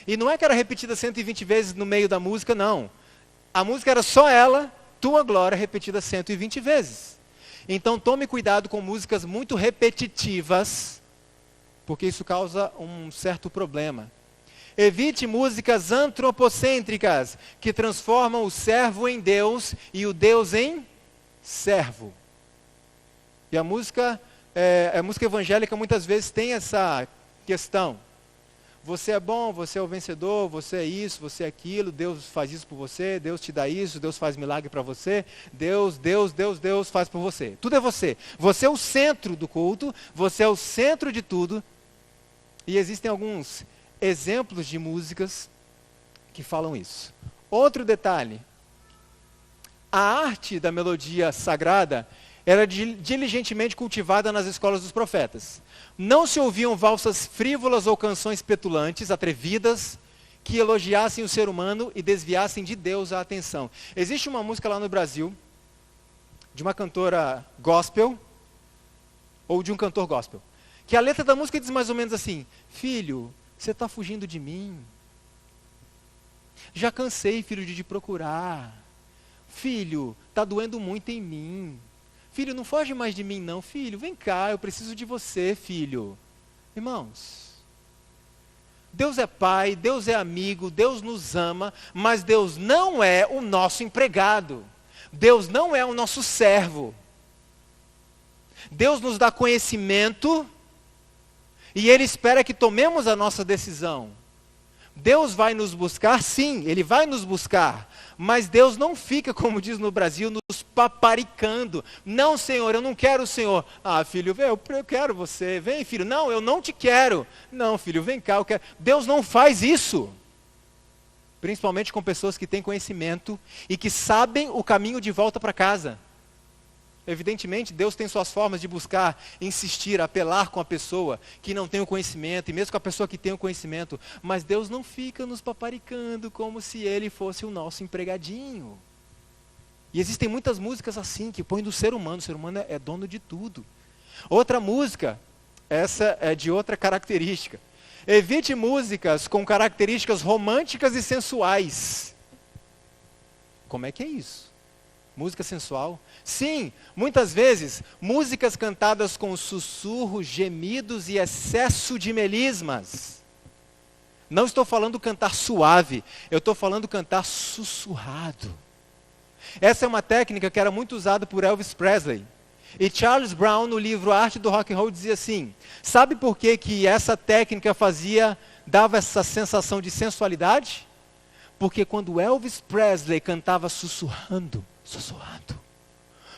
E não é que era repetida 120 vezes no meio da música, não. A música era só ela, tua glória, repetida 120 vezes. Então tome cuidado com músicas muito repetitivas, porque isso causa um certo problema. Evite músicas antropocêntricas, que transformam o servo em Deus e o Deus em servo. E a música evangélica muitas vezes tem essa questão. Você é bom, você é o vencedor, você é isso, você é aquilo, Deus faz isso por você, Deus te dá isso, Deus faz milagre para você, Deus faz por você. Tudo é você. Você é o centro do culto, você é o centro de tudo. E existem alguns exemplos de músicas que falam isso. Outro detalhe, a arte da melodia sagrada era diligentemente cultivada nas escolas dos profetas. Não se ouviam valsas frívolas ou canções petulantes, atrevidas, que elogiassem o ser humano e desviassem de Deus a atenção. Existe uma música lá no Brasil, de uma cantora gospel, ou de um cantor gospel, que a letra da música diz mais ou menos assim: filho, você está fugindo de mim. Já cansei, filho, de te procurar. Filho, está doendo muito em mim. Filho, não foge mais de mim não. Filho, vem cá, eu preciso de você, filho. Irmãos, Deus é pai, Deus é amigo, Deus nos ama, mas Deus não é o nosso empregado. Deus não é o nosso servo. Deus nos dá conhecimento e Ele espera que tomemos a nossa decisão. Deus vai nos buscar, sim, Ele vai nos buscar. Mas Deus não fica, como diz no Brasil, nos paparicando. Não, Senhor, eu não quero o Senhor. Ah, filho, eu quero você. Vem, filho. Não, eu não te quero. Não, filho, vem cá, eu quero. Deus não faz isso. Principalmente com pessoas que têm conhecimento e que sabem o caminho de volta para casa. Evidentemente, Deus tem suas formas de buscar, insistir, apelar com a pessoa que não tem o conhecimento, e mesmo com a pessoa que tem o conhecimento, mas Deus não fica nos paparicando como se Ele fosse o nosso empregadinho. E existem muitas músicas assim, que põem do ser humano. O ser humano é dono de tudo. Outra música, essa é de outra característica. Evite músicas com características românticas e sensuais. Como é que é isso? Música sensual? Sim, muitas vezes, músicas cantadas com sussurros, gemidos e excesso de melismas. Não estou falando cantar suave, eu estou falando cantar sussurrado. Essa é uma técnica que era muito usada por Elvis Presley. E Charles Brown, no livro Arte do Rock and Roll, dizia assim: sabe por que essa técnica dava essa sensação de sensualidade? Porque quando Elvis Presley cantava sussurrando,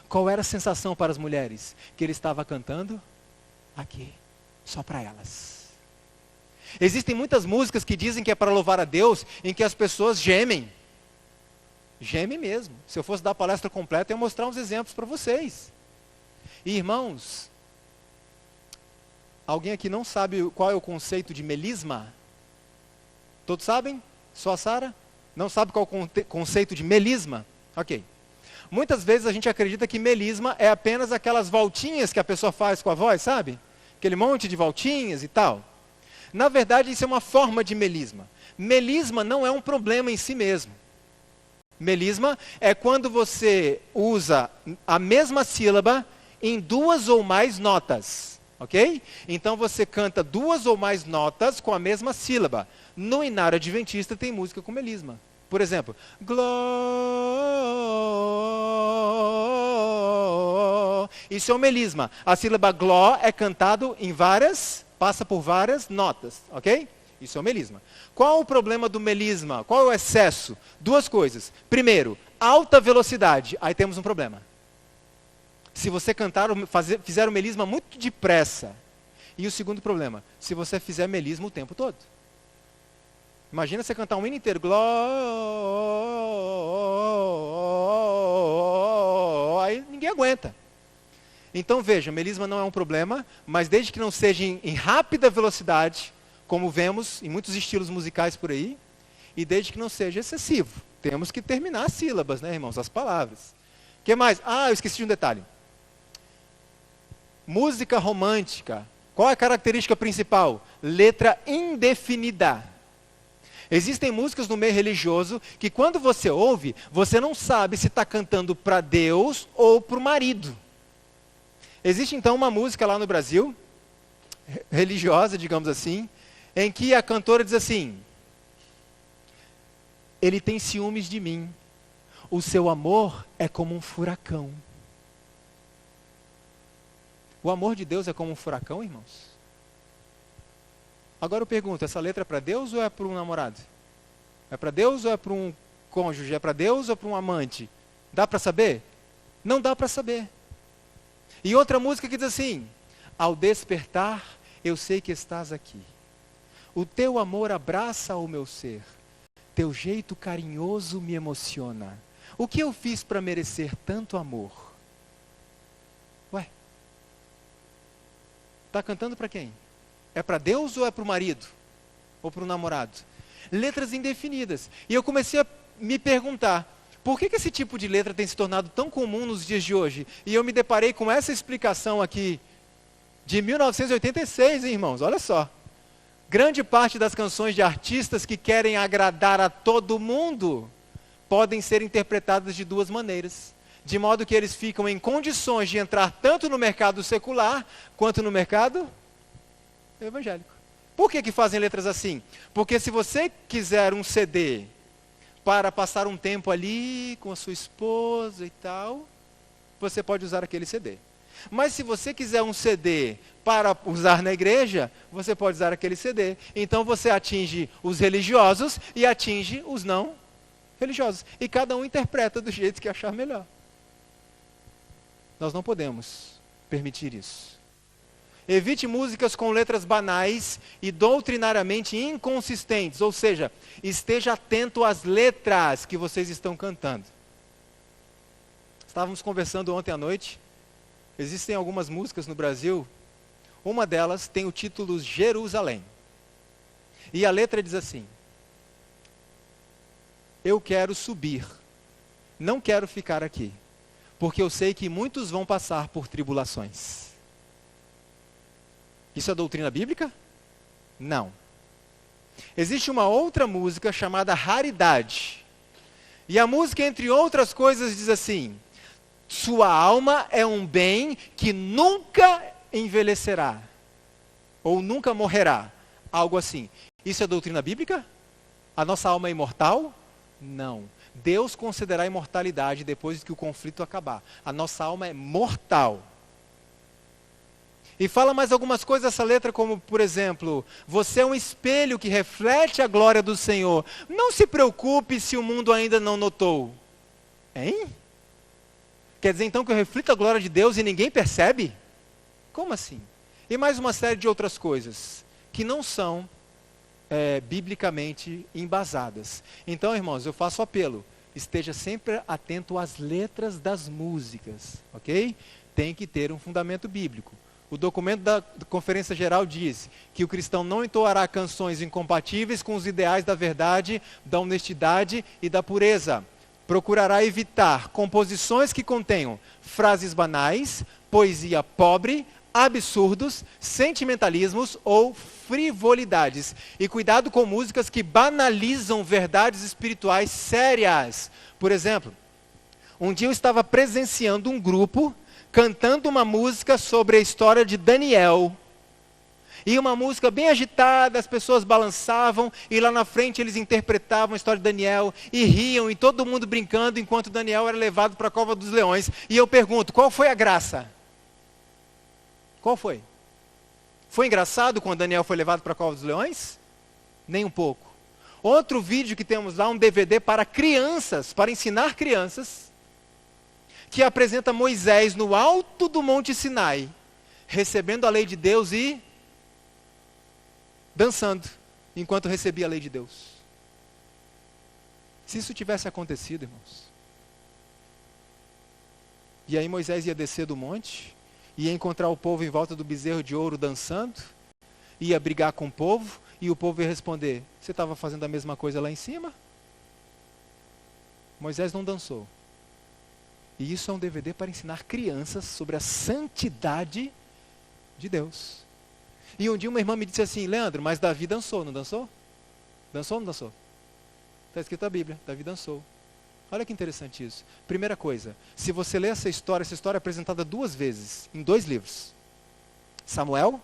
qual era a sensação para as mulheres? Que ele estava cantando aqui, só para elas. Existem muitas músicas que dizem que é para louvar a Deus, em que as pessoas gemem. Gemem mesmo. Se eu fosse dar a palestra completa, eu ia mostrar uns exemplos para vocês. E irmãos, alguém aqui não sabe qual é o conceito de melisma? Todos sabem? Só a Sara? Não sabe qual é o conceito de melisma? Ok. Muitas vezes a gente acredita que melisma é apenas aquelas voltinhas que a pessoa faz com a voz, sabe? Aquele monte de voltinhas e tal. Na verdade, isso é uma forma de melisma. Melisma não é um problema em si mesmo. Melisma é quando você usa a mesma sílaba em duas ou mais notas, ok? Então você canta duas ou mais notas com a mesma sílaba. No inário adventista tem música com melisma. Por exemplo, gló. Isso é um melisma. A sílaba gló é cantado em passa por várias notas, ok? Isso é o melisma. Qual o problema do melisma? Qual é o excesso? Duas coisas. Primeiro, alta velocidade. Aí temos um problema. Se você fizer o melisma muito depressa. E o segundo problema, se você fizer melisma o tempo todo. Imagina você cantar um hino inteiro. Aí ninguém aguenta. Então veja, melisma não é um problema, mas desde que não seja em rápida velocidade, como vemos em muitos estilos musicais por aí, e desde que não seja excessivo. Temos que terminar as sílabas, né, irmãos, as palavras. O que mais? Eu esqueci de um detalhe. Música romântica. Qual é a característica principal? Letra indefinida. Existem músicas no meio religioso que quando você ouve, você não sabe se está cantando para Deus ou para o marido. Existe então uma música lá no Brasil, religiosa, digamos assim, em que a cantora diz assim: ele tem ciúmes de mim, o seu amor é como um furacão. O amor de Deus é como um furacão, irmãos? Agora eu pergunto, essa letra é para Deus ou é para um namorado? É para Deus ou é para um cônjuge? É para Deus ou para um amante? Dá para saber? Não dá para saber. E outra música que diz assim: ao despertar, eu sei que estás aqui. O teu amor abraça o meu ser. Teu jeito carinhoso me emociona. O que eu fiz para merecer tanto amor? Ué? Está cantando para quem? É para Deus ou é para o marido? Ou para o namorado? Letras indefinidas. E eu comecei a me perguntar, por que esse tipo de letra tem se tornado tão comum nos dias de hoje? E eu me deparei com essa explicação aqui, de 1986, hein, irmãos? Olha só. Grande parte das canções de artistas que querem agradar a todo mundo podem ser interpretadas de duas maneiras. De modo que eles ficam em condições de entrar tanto no mercado secular, quanto no mercado evangélico. Por que fazem letras assim? Porque se você quiser um CD para passar um tempo ali com a sua esposa e tal, você pode usar aquele CD. Mas se você quiser um CD para usar na igreja, você pode usar aquele CD. Então você atinge os religiosos e atinge os não religiosos. E cada um interpreta do jeito que achar melhor. Nós não podemos permitir isso. Evite músicas com letras banais e doutrinariamente inconsistentes. Ou seja, esteja atento às letras que vocês estão cantando. Estávamos conversando ontem à noite. Existem algumas músicas no Brasil. Uma delas tem o título Jerusalém. E a letra diz assim: eu quero subir não quero ficar aqui, porque eu sei que muitos vão passar por tribulações. Isso é doutrina bíblica? Não. Existe uma outra música chamada Raridade. E a música, entre outras coisas, diz assim: sua alma é um bem que nunca envelhecerá, ou nunca morrerá. Algo assim. Isso é doutrina bíblica? A nossa alma é imortal? Não. Deus concederá imortalidade depois que o conflito acabar. A nossa alma é mortal. E fala mais algumas coisas essa letra, como, por exemplo, você é um espelho que reflete a glória do Senhor. Não se preocupe se o mundo ainda não notou. Hein? Quer dizer então que eu reflito a glória de Deus e ninguém percebe? Como assim? E mais uma série de outras coisas que não são biblicamente embasadas. Então, irmãos, eu faço apelo. Esteja sempre atento às letras das músicas, ok? Tem que ter um fundamento bíblico. O documento da Conferência Geral diz que o cristão não entoará canções incompatíveis com os ideais da verdade, da honestidade e da pureza. Procurará evitar composições que contenham frases banais, poesia pobre, absurdos, sentimentalismos ou frivolidades. E cuidado com músicas que banalizam verdades espirituais sérias. Por exemplo, um dia eu estava presenciando um grupo cantando uma música sobre a história de Daniel. E uma música bem agitada, as pessoas balançavam, e lá na frente eles interpretavam a história de Daniel, e riam, e todo mundo brincando, enquanto Daniel era levado para a cova dos leões. E eu pergunto, qual foi a graça? Qual foi? Foi engraçado quando Daniel foi levado para a cova dos leões? Nem um pouco. Outro vídeo que temos lá, um DVD para crianças, para ensinar crianças, que apresenta Moisés no alto do Monte Sinai, recebendo a lei de Deus e dançando, enquanto recebia a lei de Deus. Se isso tivesse acontecido, irmãos, e aí Moisés ia descer do monte, ia encontrar o povo em volta do bezerro de ouro dançando, ia brigar com o povo, e o povo ia responder, você estava fazendo a mesma coisa lá em cima? Moisés não dançou. E isso é um DVD para ensinar crianças sobre a santidade de Deus. E um dia uma irmã me disse assim, Leandro, mas Davi dançou, não dançou? Dançou ou não dançou? Está escrito na Bíblia, Davi dançou. Olha que interessante isso. Primeira coisa, se você ler essa história é apresentada 2 vezes, em 2 livros. Samuel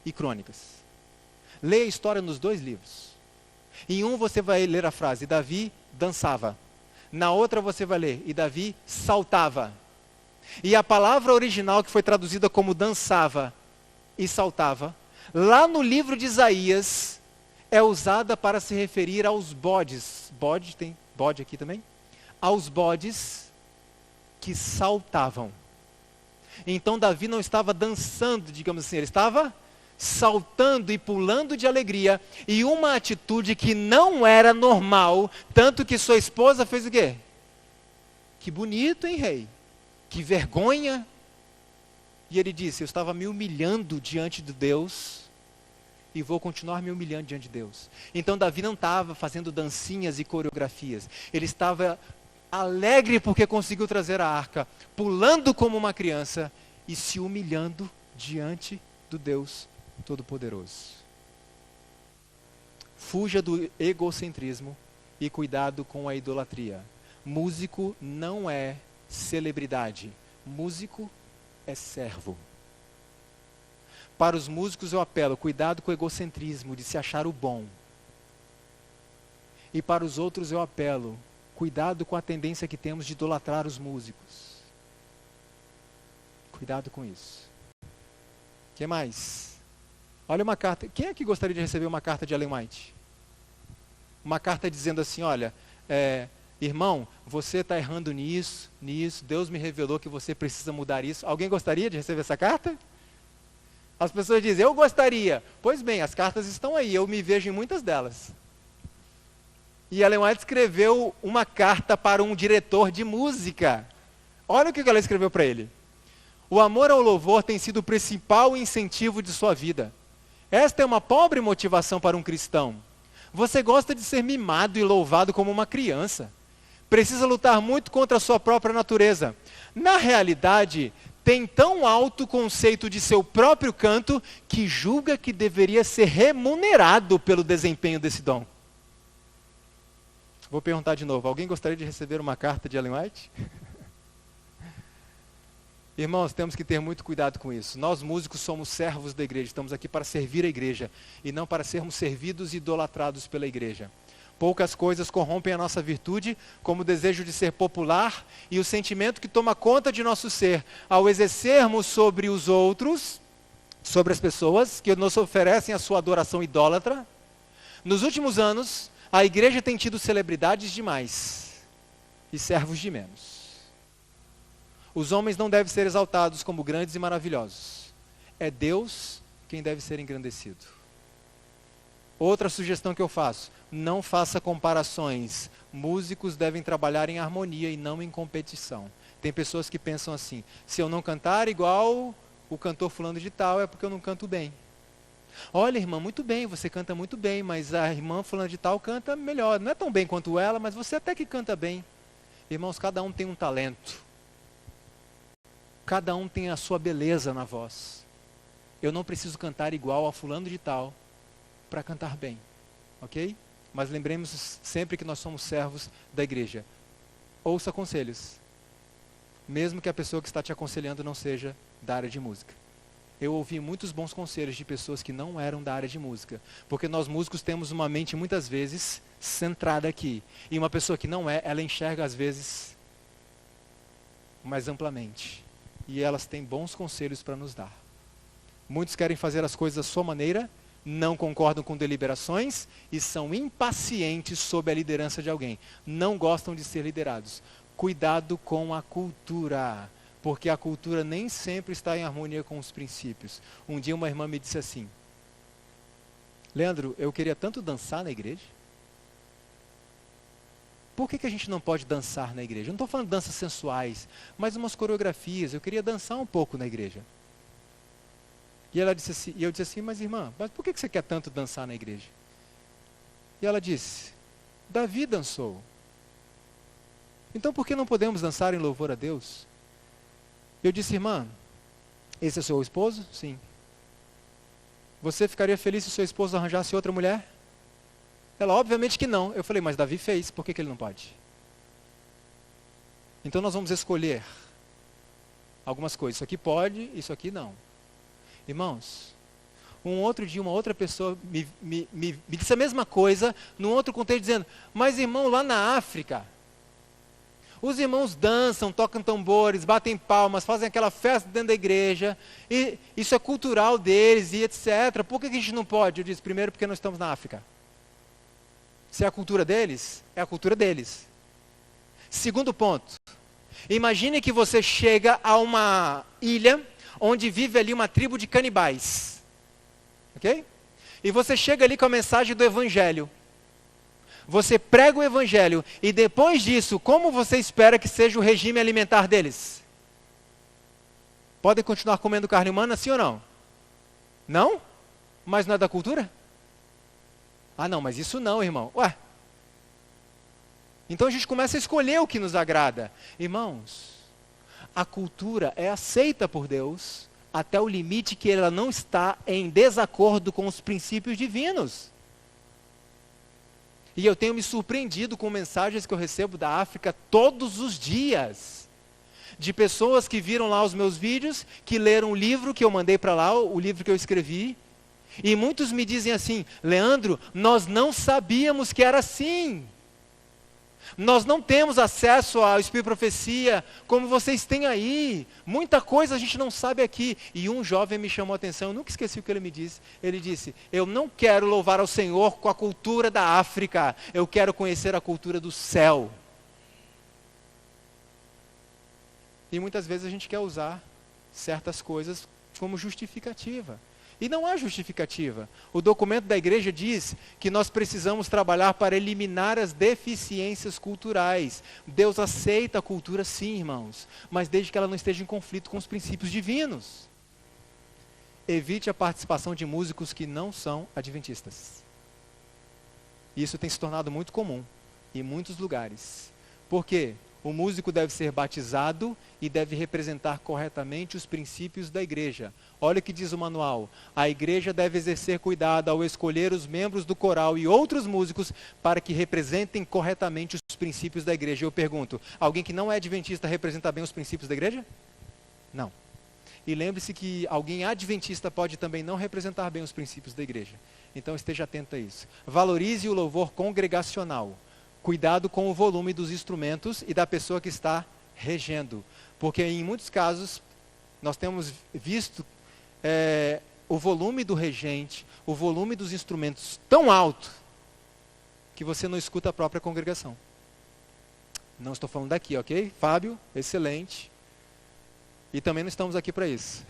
e Crônicas. Leia a história nos 2 livros. Em um você vai ler a frase, Davi dançava. Na outra você vai ler, e Davi saltava. E a palavra original que foi traduzida como dançava e saltava, lá no livro de Isaías, é usada para se referir aos bodes. Bode, tem bode aqui também? Aos bodes que saltavam. Então Davi não estava dançando, digamos assim, ele estava saltando e pulando de alegria, e uma atitude que não era normal, tanto que sua esposa fez o quê? Que bonito, hein, rei? Que vergonha. E ele disse, eu estava me humilhando diante de Deus, e vou continuar me humilhando diante de Deus. Então Davi não estava fazendo dancinhas e coreografias, ele estava alegre porque conseguiu trazer a arca, pulando como uma criança, e se humilhando diante do Deus Todo-Poderoso. Fuja do egocentrismo e cuidado com a idolatria. Músico não é celebridade. Músico é servo. Para os músicos eu apelo, cuidado com o egocentrismo de se achar o bom. E para os outros eu apelo, cuidado com a tendência que temos de idolatrar os músicos. Cuidado com isso. O que mais? Olha uma carta. Quem é que gostaria de receber uma carta de Ellen White? Uma carta dizendo assim, olha, irmão, você está errando nisso, Deus me revelou que você precisa mudar isso. Alguém gostaria de receber essa carta? As pessoas dizem, eu gostaria. Pois bem, as cartas estão aí, eu me vejo em muitas delas. E Ellen White escreveu uma carta para um diretor de música. Olha o que ela escreveu para ele. O amor ao louvor tem sido o principal incentivo de sua vida. Esta é uma pobre motivação para um cristão. Você gosta de ser mimado e louvado como uma criança. precisa lutar muito contra a sua própria natureza. Na realidade, tem tão alto conceito de seu próprio canto que julga que deveria ser remunerado pelo desempenho desse dom. Vou perguntar de novo, alguém gostaria de receber uma carta de Ellen White? Irmãos, temos que ter muito cuidado com isso. Nós músicos somos servos da igreja, estamos aqui para servir a igreja e não para sermos servidos e idolatrados pela igreja. Poucas coisas corrompem a nossa virtude, como o desejo de ser popular e o sentimento que toma conta de nosso ser ao exercermos sobre os outros, sobre as pessoas que nos oferecem a sua adoração idólatra. Nos últimos anos, a igreja tem tido celebridades demais e servos de menos. Os homens não devem ser exaltados como grandes e maravilhosos. É Deus quem deve ser engrandecido. Outra sugestão que eu faço, não faça comparações. Músicos devem trabalhar em harmonia e não em competição. Tem pessoas que pensam assim, se eu não cantar igual o cantor fulano de tal, é porque eu não canto bem. Olha, irmã, muito bem, você canta muito bem, mas a irmã fulano de tal canta melhor. Não é tão bem quanto ela, mas você até que canta bem. Irmãos, cada um tem um talento. Cada um tem a sua beleza na voz. Eu não preciso cantar igual a fulano de tal para cantar bem, ok? Mas lembremos sempre que nós somos servos da igreja. Ouça conselhos, mesmo que a pessoa que está te aconselhando não seja da área de música. Eu ouvi muitos bons conselhos de pessoas que não eram da área de música, porque nós músicos temos uma mente muitas vezes centrada aqui, e uma pessoa que não é, ela enxerga às vezes mais amplamente. E elas têm bons conselhos para nos dar. Muitos querem fazer as coisas da sua maneira, não concordam com deliberações e são impacientes sob a liderança de alguém. Não gostam de ser liderados. Cuidado com a cultura, porque a cultura nem sempre está em harmonia com os princípios. Um dia uma irmã me disse assim, Leandro, eu queria tanto dançar na igreja. Por que a gente não pode dançar na igreja? Eu não estou falando de danças sensuais, mas umas coreografias. Eu queria dançar um pouco na igreja. E ela disse assim, e eu disse assim, mas irmã, mas por que você quer tanto dançar na igreja? E ela disse, Davi dançou. Então por que não podemos dançar em louvor a Deus? Eu disse, irmã, esse é seu esposo? Sim. Você ficaria feliz se seu esposo arranjasse outra mulher? Ela, obviamente que não. Eu falei, mas Davi fez, por que ele não pode? Então nós vamos escolher algumas coisas. Isso aqui pode, isso aqui não. Irmãos, um outro dia uma outra pessoa me disse a mesma coisa, num outro contexto, dizendo, mas irmão, lá na África, os irmãos dançam, tocam tambores, batem palmas, fazem aquela festa dentro da igreja, e isso é cultural deles, e etc. Por que a gente não pode? Eu disse, primeiro porque nós estamos na África. Se é a cultura deles, é a cultura deles. Segundo ponto, imagine que você chega a uma ilha onde vive ali uma tribo de canibais. Ok? E você chega ali com a mensagem do evangelho. Você prega o evangelho e depois disso, como você espera que seja o regime alimentar deles? Podem continuar comendo carne humana, sim ou não? Não? Mas não é da cultura? Ah não, mas isso não, irmão. Ué. Então a gente começa a escolher o que nos agrada. Irmãos, a cultura é aceita por Deus até o limite que ela não está em desacordo com os princípios divinos. E eu tenho me surpreendido com mensagens que eu recebo da África todos os dias. De pessoas que viram lá os meus vídeos, que leram o livro que eu mandei para lá, o livro que eu escrevi. E muitos me dizem assim, Leandro, nós não sabíamos que era assim. Nós não temos acesso ao Espírito de Profecia como vocês têm aí. Muita coisa a gente não sabe aqui. E um jovem me chamou a atenção, eu nunca esqueci o que ele me disse. Ele disse, eu não quero louvar ao Senhor com a cultura da África. Eu quero conhecer a cultura do céu. E muitas vezes a gente quer usar certas coisas como justificativa. E não há justificativa. O documento da igreja diz que nós precisamos trabalhar para eliminar as deficiências culturais. Deus aceita a cultura sim, irmãos, mas desde que ela não esteja em conflito com os princípios divinos. Evite a participação de músicos que não são adventistas. Isso tem se tornado muito comum em muitos lugares. Por quê? O músico deve ser batizado e deve representar corretamente os princípios da igreja. Olha o que diz o manual. A igreja deve exercer cuidado ao escolher os membros do coral e outros músicos para que representem corretamente os princípios da igreja. Eu pergunto, alguém que não é adventista representa bem os princípios da igreja? Não. E lembre-se que alguém adventista pode também não representar bem os princípios da igreja. Então esteja atento a isso. Valorize o louvor congregacional. Cuidado com o volume dos instrumentos e da pessoa que está regendo. Porque em muitos casos, nós temos visto o volume do regente, o volume dos instrumentos tão alto, que você não escuta a própria congregação. Não estou falando daqui, ok? Fábio, excelente. E também não estamos aqui para isso.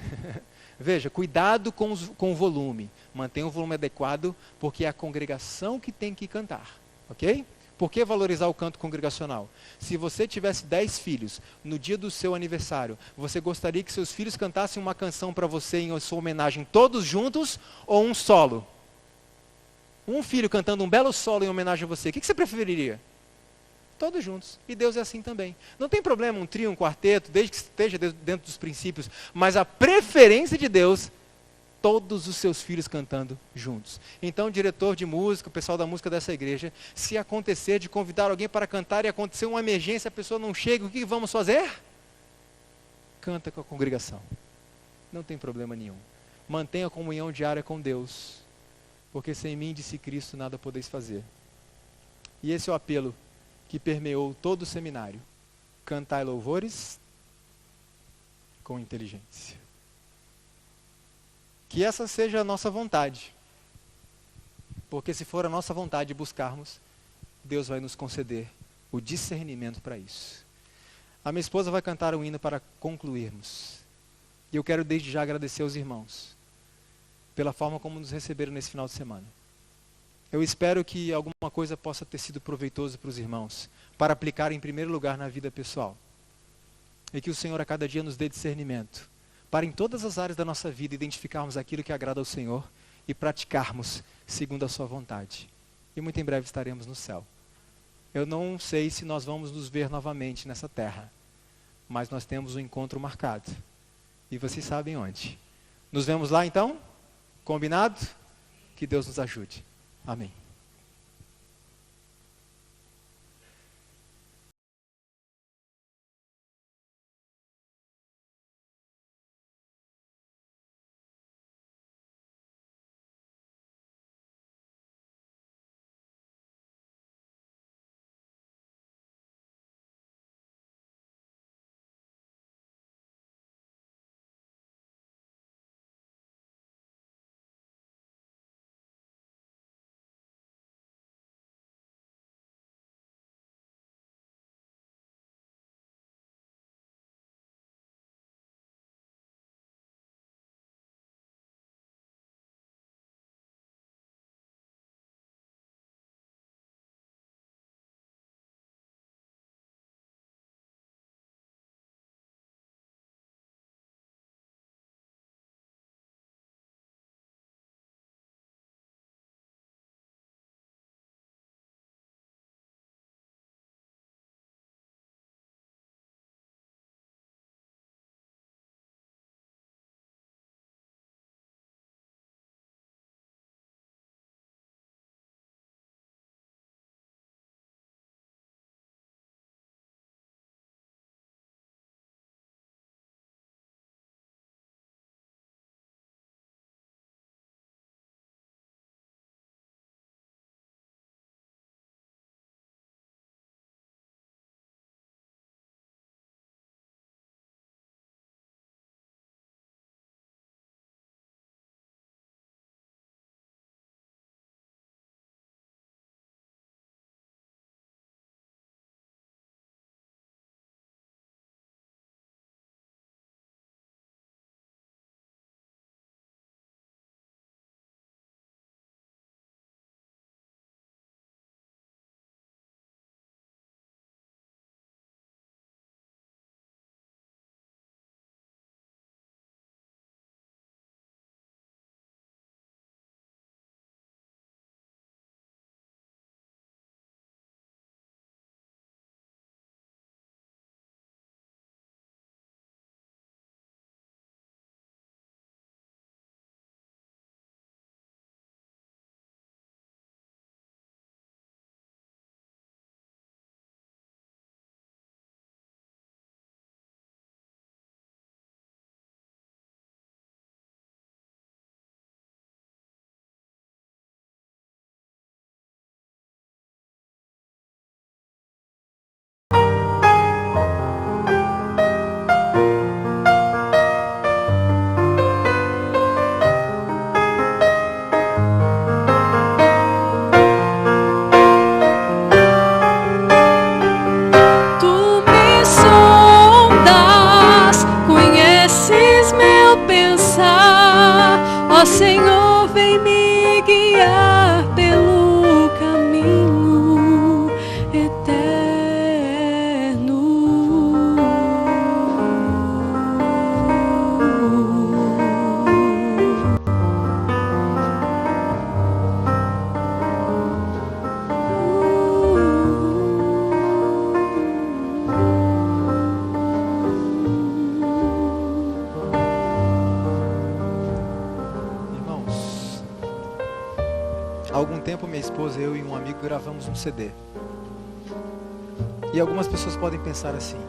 Veja, cuidado com o volume. Mantenha o volume adequado, porque é a congregação que tem que cantar, ok? Por que valorizar o canto congregacional? Se você tivesse 10 filhos, no dia do seu aniversário, você gostaria que seus filhos cantassem uma canção para você em sua homenagem todos juntos ou um solo? Um filho cantando um belo solo em homenagem a você, o que você preferiria? Todos juntos. E Deus é assim também. Não tem problema um trio, um quarteto, desde que esteja dentro dos princípios, mas a preferência de Deus, todos os seus filhos cantando juntos. Então, o diretor de música, o pessoal da música dessa igreja, se acontecer de convidar alguém para cantar e acontecer uma emergência, a pessoa não chega, o que vamos fazer? Canta com a congregação. Não tem problema nenhum. Mantenha a comunhão diária com Deus, porque sem mim, disse Cristo, nada podeis fazer. E esse é o apelo que permeou todo o seminário. Cantai louvores com inteligência. Que essa seja a nossa vontade. Porque se for a nossa vontade buscarmos, Deus vai nos conceder o discernimento para isso. A minha esposa vai cantar um hino para concluirmos. E eu quero desde já agradecer aos irmãos pela forma como nos receberam nesse final de semana. Eu espero que alguma coisa possa ter sido proveitoso para os irmãos, para aplicar em primeiro lugar na vida pessoal. E que o Senhor a cada dia nos dê discernimento, para em todas as áreas da nossa vida identificarmos aquilo que agrada ao Senhor e praticarmos segundo a sua vontade. E muito em breve estaremos no céu. Eu não sei se nós vamos nos ver novamente nessa terra, mas nós temos um encontro marcado. E vocês sabem onde. Nos vemos lá então? Combinado? Que Deus nos ajude. Amém. tempo, minha esposa, eu e um amigo gravamos um CD. E algumas pessoas podem pensar assim: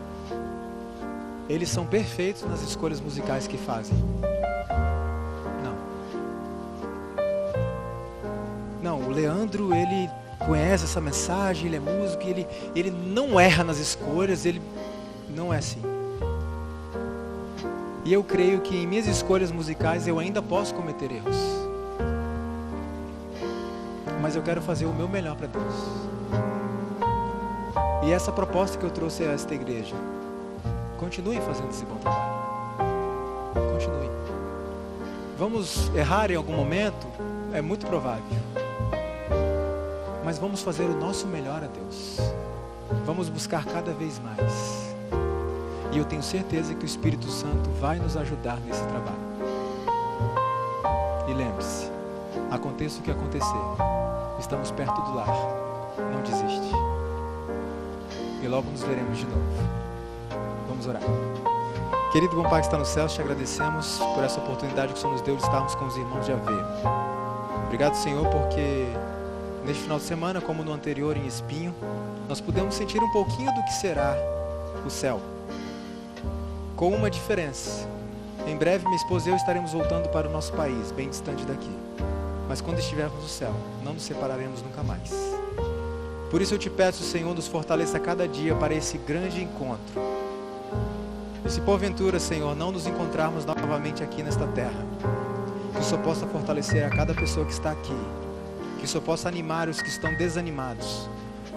eles são perfeitos nas escolhas musicais que fazem. Não, o Leandro, ele conhece essa mensagem, ele é músico, ele não erra nas escolhas, ele não é assim. E eu creio que em minhas escolhas musicais eu ainda posso cometer erros. Mas eu quero fazer o meu melhor para Deus. E essa proposta que eu trouxe a esta igreja: continue fazendo esse bom trabalho. Continue. Vamos errar em algum momento? É muito provável. Mas vamos fazer o nosso melhor a Deus. Vamos buscar cada vez mais. E eu tenho certeza que o Espírito Santo vai nos ajudar nesse trabalho. E lembre-se, aconteça o que acontecer, estamos perto do lar. Não desiste. E logo nos veremos de novo. Vamos orar. Querido bom Pai que está no céu, te agradecemos por essa oportunidade que o Senhor nos deu de estarmos com os irmãos de AV. Obrigado, Senhor, porque neste final de semana, como no anterior em Espinho, nós pudemos sentir um pouquinho do que será o céu. Com uma diferença: em breve minha esposa e eu estaremos voltando para o nosso país, bem distante daqui. Mas quando estivermos no céu, não nos separaremos nunca mais. Por isso eu te peço, Senhor, nos fortaleça cada dia para esse grande encontro. E se porventura, Senhor, não nos encontrarmos novamente aqui nesta terra, que o Senhor possa fortalecer a cada pessoa que está aqui, que o Senhor possa animar os que estão desanimados,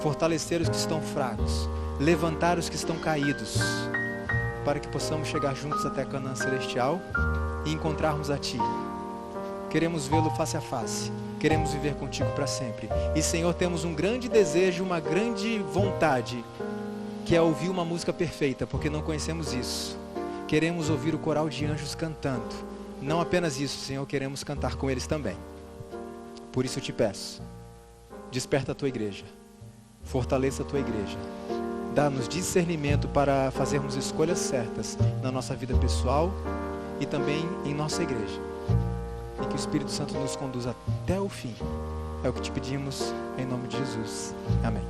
fortalecer os que estão fracos, levantar os que estão caídos, para que possamos chegar juntos até a Canaã Celestial e encontrarmos a Ti. Queremos vê-lo face a face, queremos viver contigo para sempre. E, Senhor, temos um grande desejo, uma grande vontade, que é ouvir uma música perfeita, porque não conhecemos isso. Queremos ouvir o coral de anjos cantando. Não apenas isso, Senhor, queremos cantar com eles também. Por isso eu te peço, desperta a Tua igreja, fortaleça a Tua igreja. Dá-nos discernimento para fazermos escolhas certas na nossa vida pessoal e também em nossa igreja. E que o Espírito Santo nos conduza até o fim. É o que te pedimos em nome de Jesus. Amém.